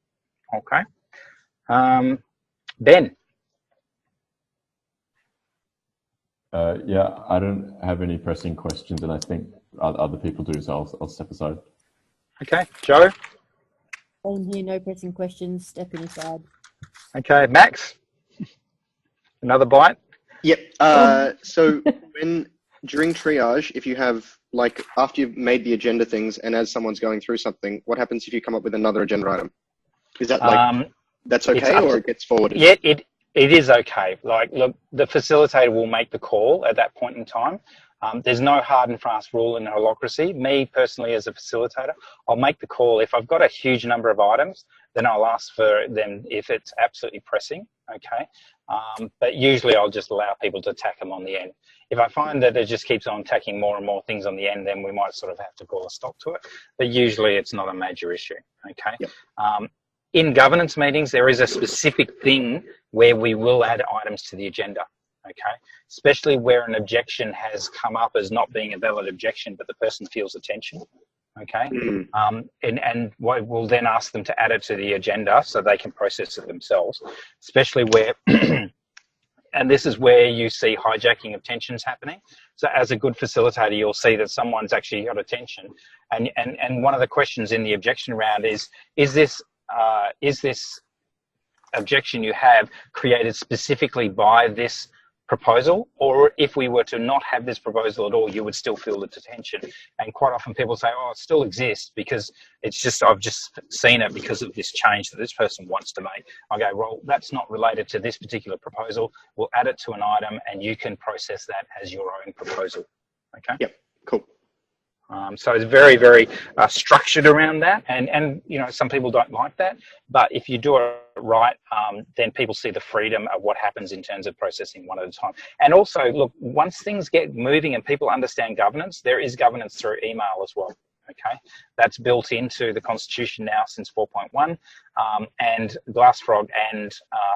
Speaker 1: Okay. Ben.
Speaker 6: Yeah, I don't have any pressing questions, and I think other people do, so I'll step aside.
Speaker 1: Okay, Joe.
Speaker 7: Same here, no pressing questions, stepping aside.
Speaker 1: Okay, Max. Another bite.
Speaker 2: Yep. So during triage, if you have, like, after you've made the agenda things and as someone's going through something, what happens if you come up with another agenda item? Is that like, that's okay, or it gets forwarded?
Speaker 1: Yeah, it is okay. Like, look, the facilitator will make the call at that point in time. There's no hard and fast rule in Holacracy. Me personally, as a facilitator, I'll make the call. If I've got a huge number of items, then I'll ask for them if it's absolutely pressing. Okay. But usually I'll just allow people to tack them on the end. If I find that it just keeps on tacking more and more things on the end, then we might sort of have to call a stop to it. But usually it's not a major issue. Okay. Yep. In governance meetings, there is a specific thing where we will add items to the agenda. Okay, especially where an objection has come up as not being a valid objection, but the person feels a tension. Okay, and we'll then ask them to add it to the agenda so they can process it themselves. Especially where, and this is where you see hijacking of tensions happening. So as a good facilitator, you'll see that someone's actually got a tension, and one of the questions in the objection round is this objection you have created specifically by this proposal, or if we were to not have this proposal at all, you would still feel the detention. And quite often people say, oh, it still exists because it's just, I've just seen it because of this change that this person wants to make. I go, well, that's not related to this particular proposal. We'll add it to an item and you can process that as your own proposal. Okay.
Speaker 2: Yep. Cool.
Speaker 1: So it's very, very structured around that, and you know, some people don't like that, but if you do it right, then people see the freedom of what happens in terms of processing one at a time. And also, look, once things get moving and people understand governance, there is governance through email as well. Okay, that's built into the Constitution now since 4.1, and Glassfrog and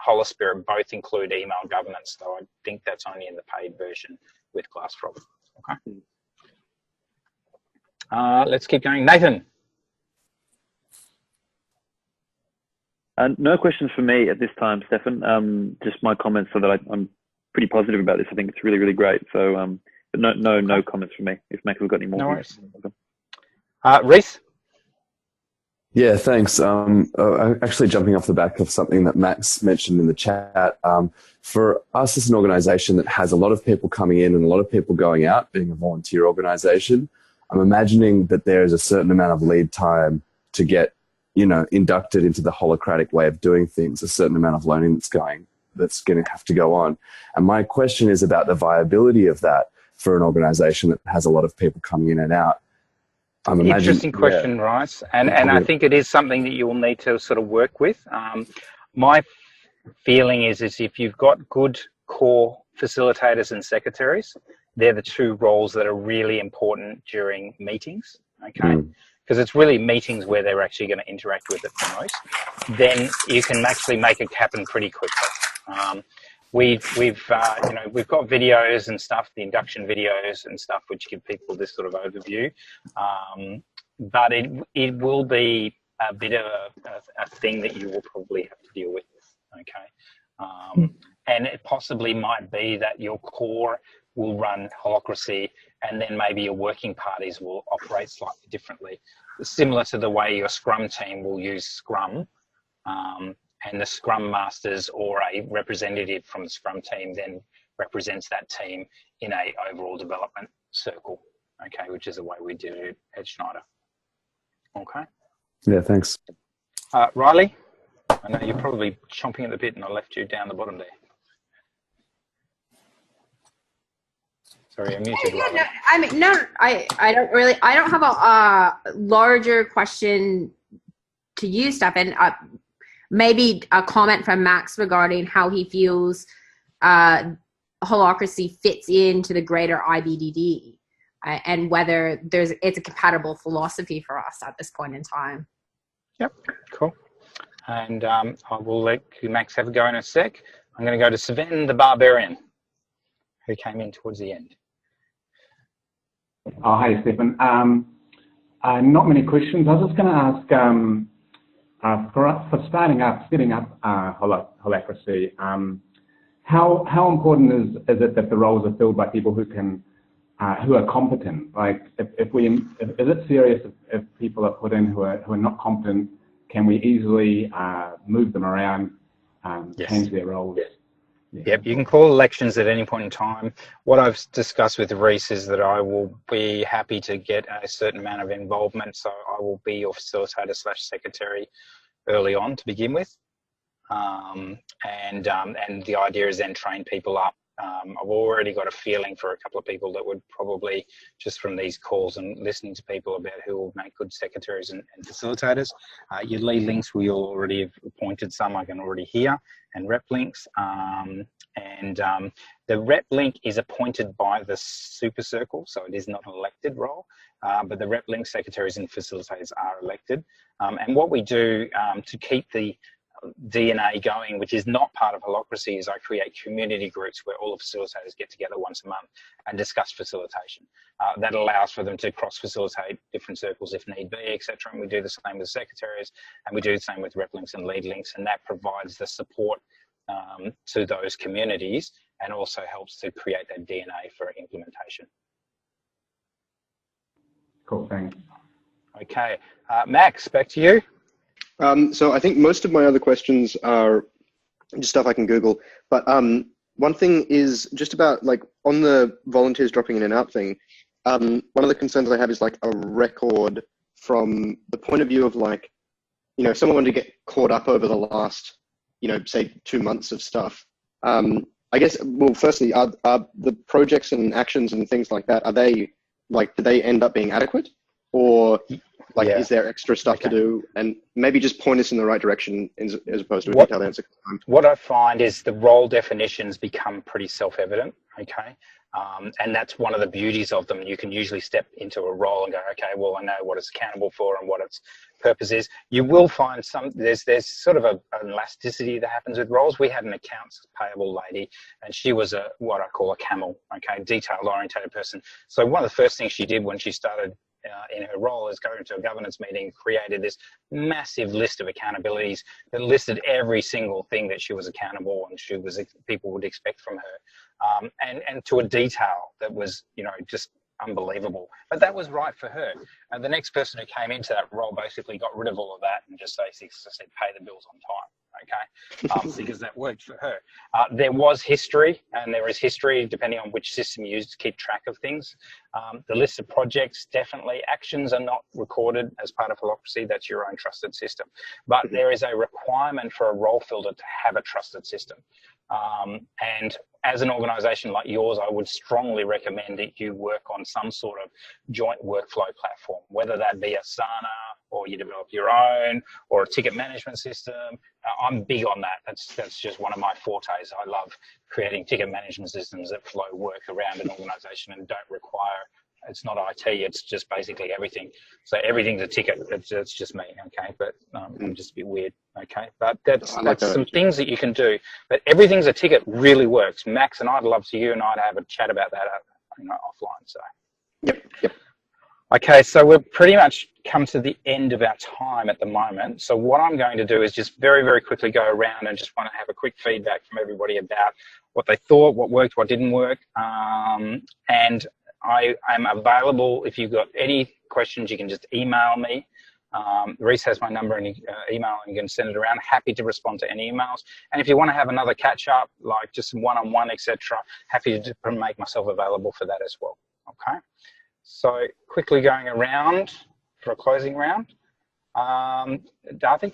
Speaker 1: Holospirit both include email governance, though I think that's only in the paid version with Glassfrog. Okay. Let's keep going. Nathan.
Speaker 8: No questions for me at this time, Stephan. Just my comments so that I'm pretty positive about this. I think it's really, really great. So, but no comments from me. If Max has got any more.
Speaker 1: No worries. Reese.
Speaker 9: Yeah, thanks. Actually, jumping off the back of something that Max mentioned in the chat, for us as an organisation that has a lot of people coming in and a lot of people going out, being a volunteer organisation, I'm imagining that there is a certain amount of lead time to get, you know, inducted into the holacratic way of doing things, a certain amount of learning that's going to have to go on. And my question is about the viability of that for an organisation that has a lot of people coming in and out.
Speaker 1: Interesting question, Rice. And I think it is something that you will need to sort of work with. My feeling is if you've got good core facilitators and secretaries, they're the two roles that are really important during meetings, okay? Because it's really meetings where they're actually going to interact with it the most. Then you can actually make it happen pretty quickly. We've got videos and stuff, the induction videos and stuff, which give people this sort of overview. But it will be a bit of a thing that you will probably have to deal with, okay? And it possibly might be that your core will run Holacracy, and then maybe your working parties will operate slightly differently, similar to the way your Scrum team will use Scrum, and the Scrum Masters or a representative from the Scrum team then represents that team in a overall development circle, okay, which is the way we did it at Schneider. Okay.
Speaker 9: Yeah, thanks.
Speaker 1: Riley, I know you're probably chomping at the bit and I left you down the bottom there. Sorry, I'm muted.
Speaker 3: No, I mean, no, I don't have a larger question to you, Stephan. Maybe a comment from Max regarding how he feels Holacracy fits into the greater IBDD and whether it's a compatible philosophy for us at this point in time.
Speaker 1: Yep, cool. And I will let Max have a go in a sec. I'm going to go to Stephan the Barbarian, who came in towards the end.
Speaker 10: Oh, hi, Stephan. Not many questions. I was just going to ask, for starting up, setting up Holacracy, how important is it that the roles are filled by people who are competent? Like, is it serious if people are put in who are not competent? Can we easily move them around,
Speaker 1: Yes.
Speaker 10: change their roles? Yeah.
Speaker 1: Yep, you can call elections at any point in time. What I've discussed with Reese is that I will be happy to get a certain amount of involvement, so I will be your facilitator / secretary early on to begin with. And the idea is then train people up. I've already got a feeling for a couple of people that would probably, just from these calls and listening to people about who will make good secretaries and facilitators. Your lead links, we already have appointed some, I can already hear, and rep links. The rep link is appointed by the super circle, so it is not an elected role, but the rep link secretaries and facilitators are elected. And what we do to keep the DNA going, which is not part of Holacracy, is I create community groups where all the facilitators get together once a month and discuss facilitation. That allows for them to cross-facilitate different circles if need be, etc. And we do the same with secretaries, and we do the same with rep links and lead links, and that provides the support to those communities and also helps to create that DNA for implementation.
Speaker 10: Cool, thanks.
Speaker 1: Okay, Max, back to you.
Speaker 2: So I think most of my other questions are just stuff I can Google. But one thing is just about, like, on the volunteers dropping in and out thing, one of the concerns I have is like a record from the point of view of, like, you know, if someone wanted to get caught up over the last, you know, say 2 months of stuff. I guess, well, firstly, are the projects and actions and things like that, are they, like, do they end up being adequate? Or, like, is there extra stuff to do? And maybe just point us in the right direction as opposed to a detailed answer.
Speaker 1: What I find is the role definitions become pretty self-evident, okay? And that's one of the beauties of them. You can usually step into a role and go, okay, well, I know what it's accountable for and what its purpose is. You will find there's sort of an elasticity that happens with roles. We had an accounts payable lady, and she was what I call a camel, okay, detail-oriented person. So one of the first things she did when she started in her role is going to a governance meeting, created this massive list of accountabilities that listed every single thing that she was accountable and people would expect from her, and to a detail that was, you know, just unbelievable. But that was right for her. And the next person who came into that role basically got rid of all of that and just basically said, pay the bills on time, okay? Because that worked for her. There was history, and there is history depending on which system you use to keep track of things. The list of projects, definitely. Actions are not recorded as part of Holacracy. That's your own trusted system. But there is a requirement for a role filter to have a trusted system. And as an organisation like yours, I would strongly recommend that you work on some sort of joint workflow platform, whether that be Asana or you develop your own or a ticket management system. I'm big on that. That's just one of my fortes. I love creating ticket management systems that flow work around an organisation and don't require, it's not IT, it's just basically everything. So everything's a ticket. That's just me, okay? But I'm just a bit weird, okay? But that's some things that you can do. But everything's a ticket really works. Max and I'd love to you and I to have a chat about that offline. So.
Speaker 2: Yep.
Speaker 1: Okay, so we've pretty much come to the end of our time at the moment. So what I'm going to do is just very, very quickly go around and just want to have a quick feedback from everybody about what they thought, what worked, what didn't work. And I am available. If you've got any questions, you can just email me. Reese has my number and email, and you can send it around. Happy to respond to any emails. And if you want to have another catch up, like just one-on-one, etc., happy to make myself available for that as well. Okay. So quickly going around for a closing round. Darthi?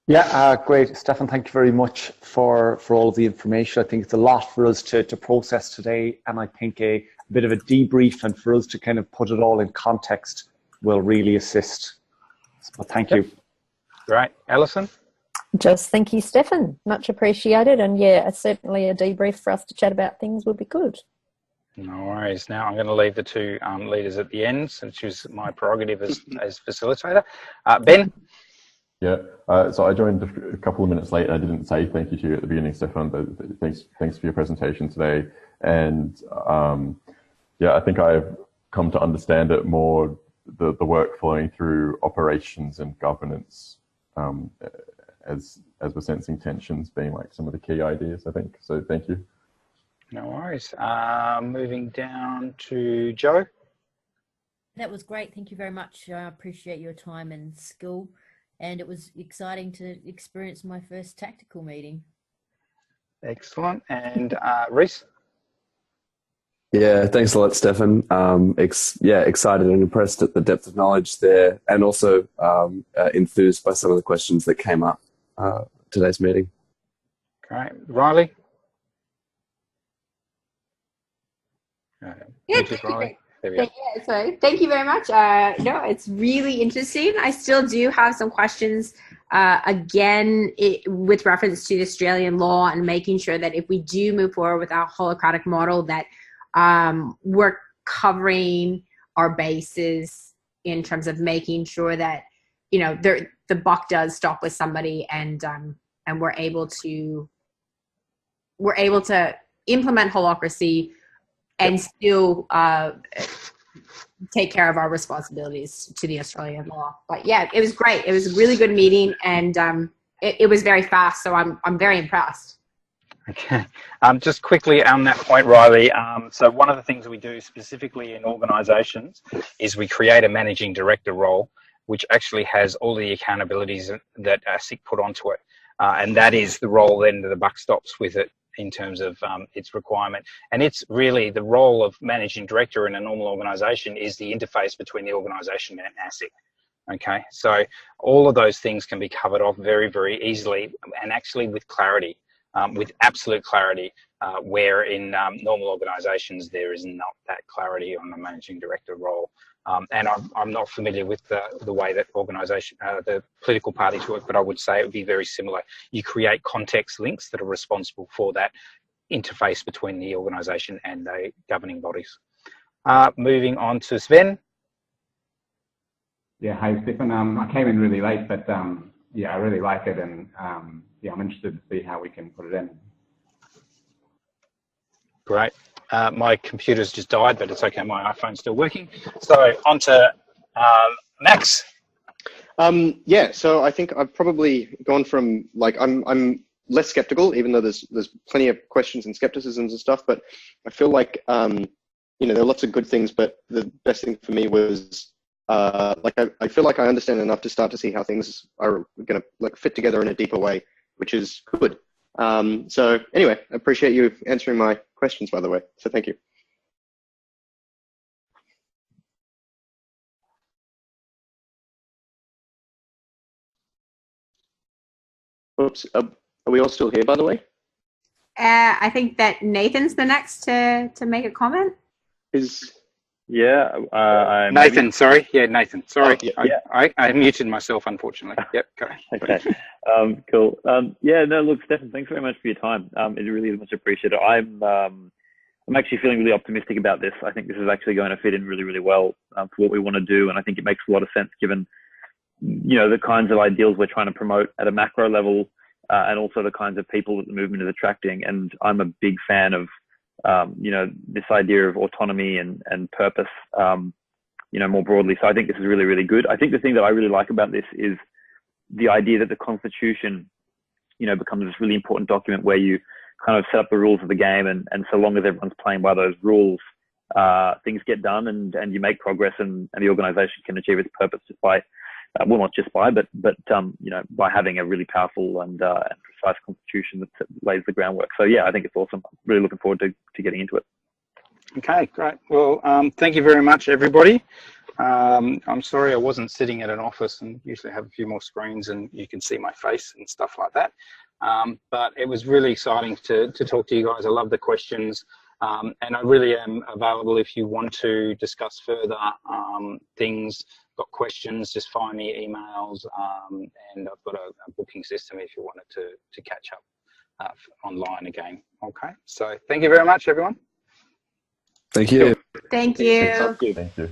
Speaker 4: Yeah, great. Stephan, thank you very much for all of the information. I think it's a lot for us to process today, and I think a bit of a debrief and for us to kind of put it all in context will really assist. So thank you.
Speaker 1: Great. Alison?
Speaker 5: Just thank you, Stephan. Much appreciated. And yeah, certainly a debrief for us to chat about things would be good.
Speaker 1: No worries. Now I'm going to leave the two leaders at the end, which is my prerogative as facilitator. Ben?
Speaker 6: Yeah, so I joined a couple of minutes late. I didn't say thank you to you at the beginning, Stephan, but thanks for your presentation today. And yeah, I think I've come to understand it more the work flowing through operations and governance, as we're sensing tensions being like some of the key ideas, I think. So thank you.
Speaker 1: No worries. Moving down to Joe.
Speaker 7: That was great. Thank you very much. I appreciate your time and skill. And it was exciting to experience my first tactical meeting.
Speaker 1: Excellent. And Reese?
Speaker 9: Yeah, thanks a lot, Stephan. Excited and impressed at the depth of knowledge there, and also enthused by some of the questions that came up today's meeting.
Speaker 1: Great. Riley?
Speaker 3: Yeah,
Speaker 1: Riley. There we go.
Speaker 3: Yeah, so thank you very much. No, it's really interesting. I still do have some questions, with reference to the Australian law and making sure that if we do move forward with our holacratic model, that we're covering our bases in terms of making sure that, you know, the buck does stop with somebody, and we're able to implement holacracy and still take care of our responsibilities to the Australian law. But yeah, it was great. It was a really good meeting, and it was very fast. So I'm very impressed.
Speaker 1: Okay. Just quickly on that point, Riley. So one of the things we do specifically in organisations is we create a managing director role, which actually has all the accountabilities that ASIC put onto it, and that is the role then that the buck stops with it in terms of its requirement. And it's really the role of managing director in a normal organisation is the interface between the organisation and ASIC. Okay, so all of those things can be covered off very, very easily, and actually with clarity. With absolute clarity, where in normal organisations there is not that clarity on the managing director role. And I'm not familiar with the way that the political parties work, but I would say it would be very similar. You create context links that are responsible for that interface between the organisation and the governing bodies. Moving on to Sven.
Speaker 10: Yeah, hi Stephan. I came in really late, but yeah, I really like it, and yeah, I'm interested to see how we can put it in.
Speaker 1: Great. My computer's just died, but it's okay. My iPhone's still working. So on to Max.
Speaker 2: Yeah, so I think I've probably gone from like I'm less skeptical, even though there's plenty of questions and skepticisms and stuff. But I feel like you know, there are lots of good things, but the best thing for me was like I feel like I understand enough to start to see how things are going to like fit together in a deeper way, which is good. So anyway, I appreciate you answering my questions, by the way. So thank you. Oops, are we all still here, by the way?
Speaker 3: I think that Nathan's the next to make a comment.
Speaker 8: Yeah,
Speaker 1: Nathan, sorry. Yeah, Nathan, sorry.
Speaker 2: Oh, yeah.
Speaker 1: I muted myself, unfortunately. Yep, go ahead.
Speaker 8: Okay, cool. Yeah, no, look, Stephan, thanks very much for your time. It really is much appreciated. I'm actually feeling really optimistic about this. I think this is actually going to fit in really, really well for what we want to do, and I think it makes a lot of sense given, you know, the kinds of ideals we're trying to promote at a macro level, and also the kinds of people that the movement is attracting. And I'm a big fan of you know, this idea of autonomy and purpose, you know, more broadly. So I think this is really, really good. I think the thing that I really like about this is the idea that the Constitution, you know, becomes this really important document where you kind of set up the rules of the game, and so long as everyone's playing by those rules, things get done, and you make progress, and the organization can achieve its purpose just by, well, not just by, but you know, by having a really powerful and precise constitution that lays the groundwork. So yeah, I think it's awesome. I'm really looking forward to getting into it.
Speaker 1: Okay, great. Well, thank you very much, everybody. I'm sorry I wasn't sitting at an office, and usually have a few more screens and you can see my face and stuff like that. But it was really exciting to talk to you guys. I love the questions. And I really am available if you want to discuss further things, got questions, just find me emails, and I've got a booking system if you wanted to catch up online again. Okay, so thank you very much, everyone.
Speaker 9: Thank you.
Speaker 3: Thank you.
Speaker 2: Thank you.
Speaker 6: Thank you.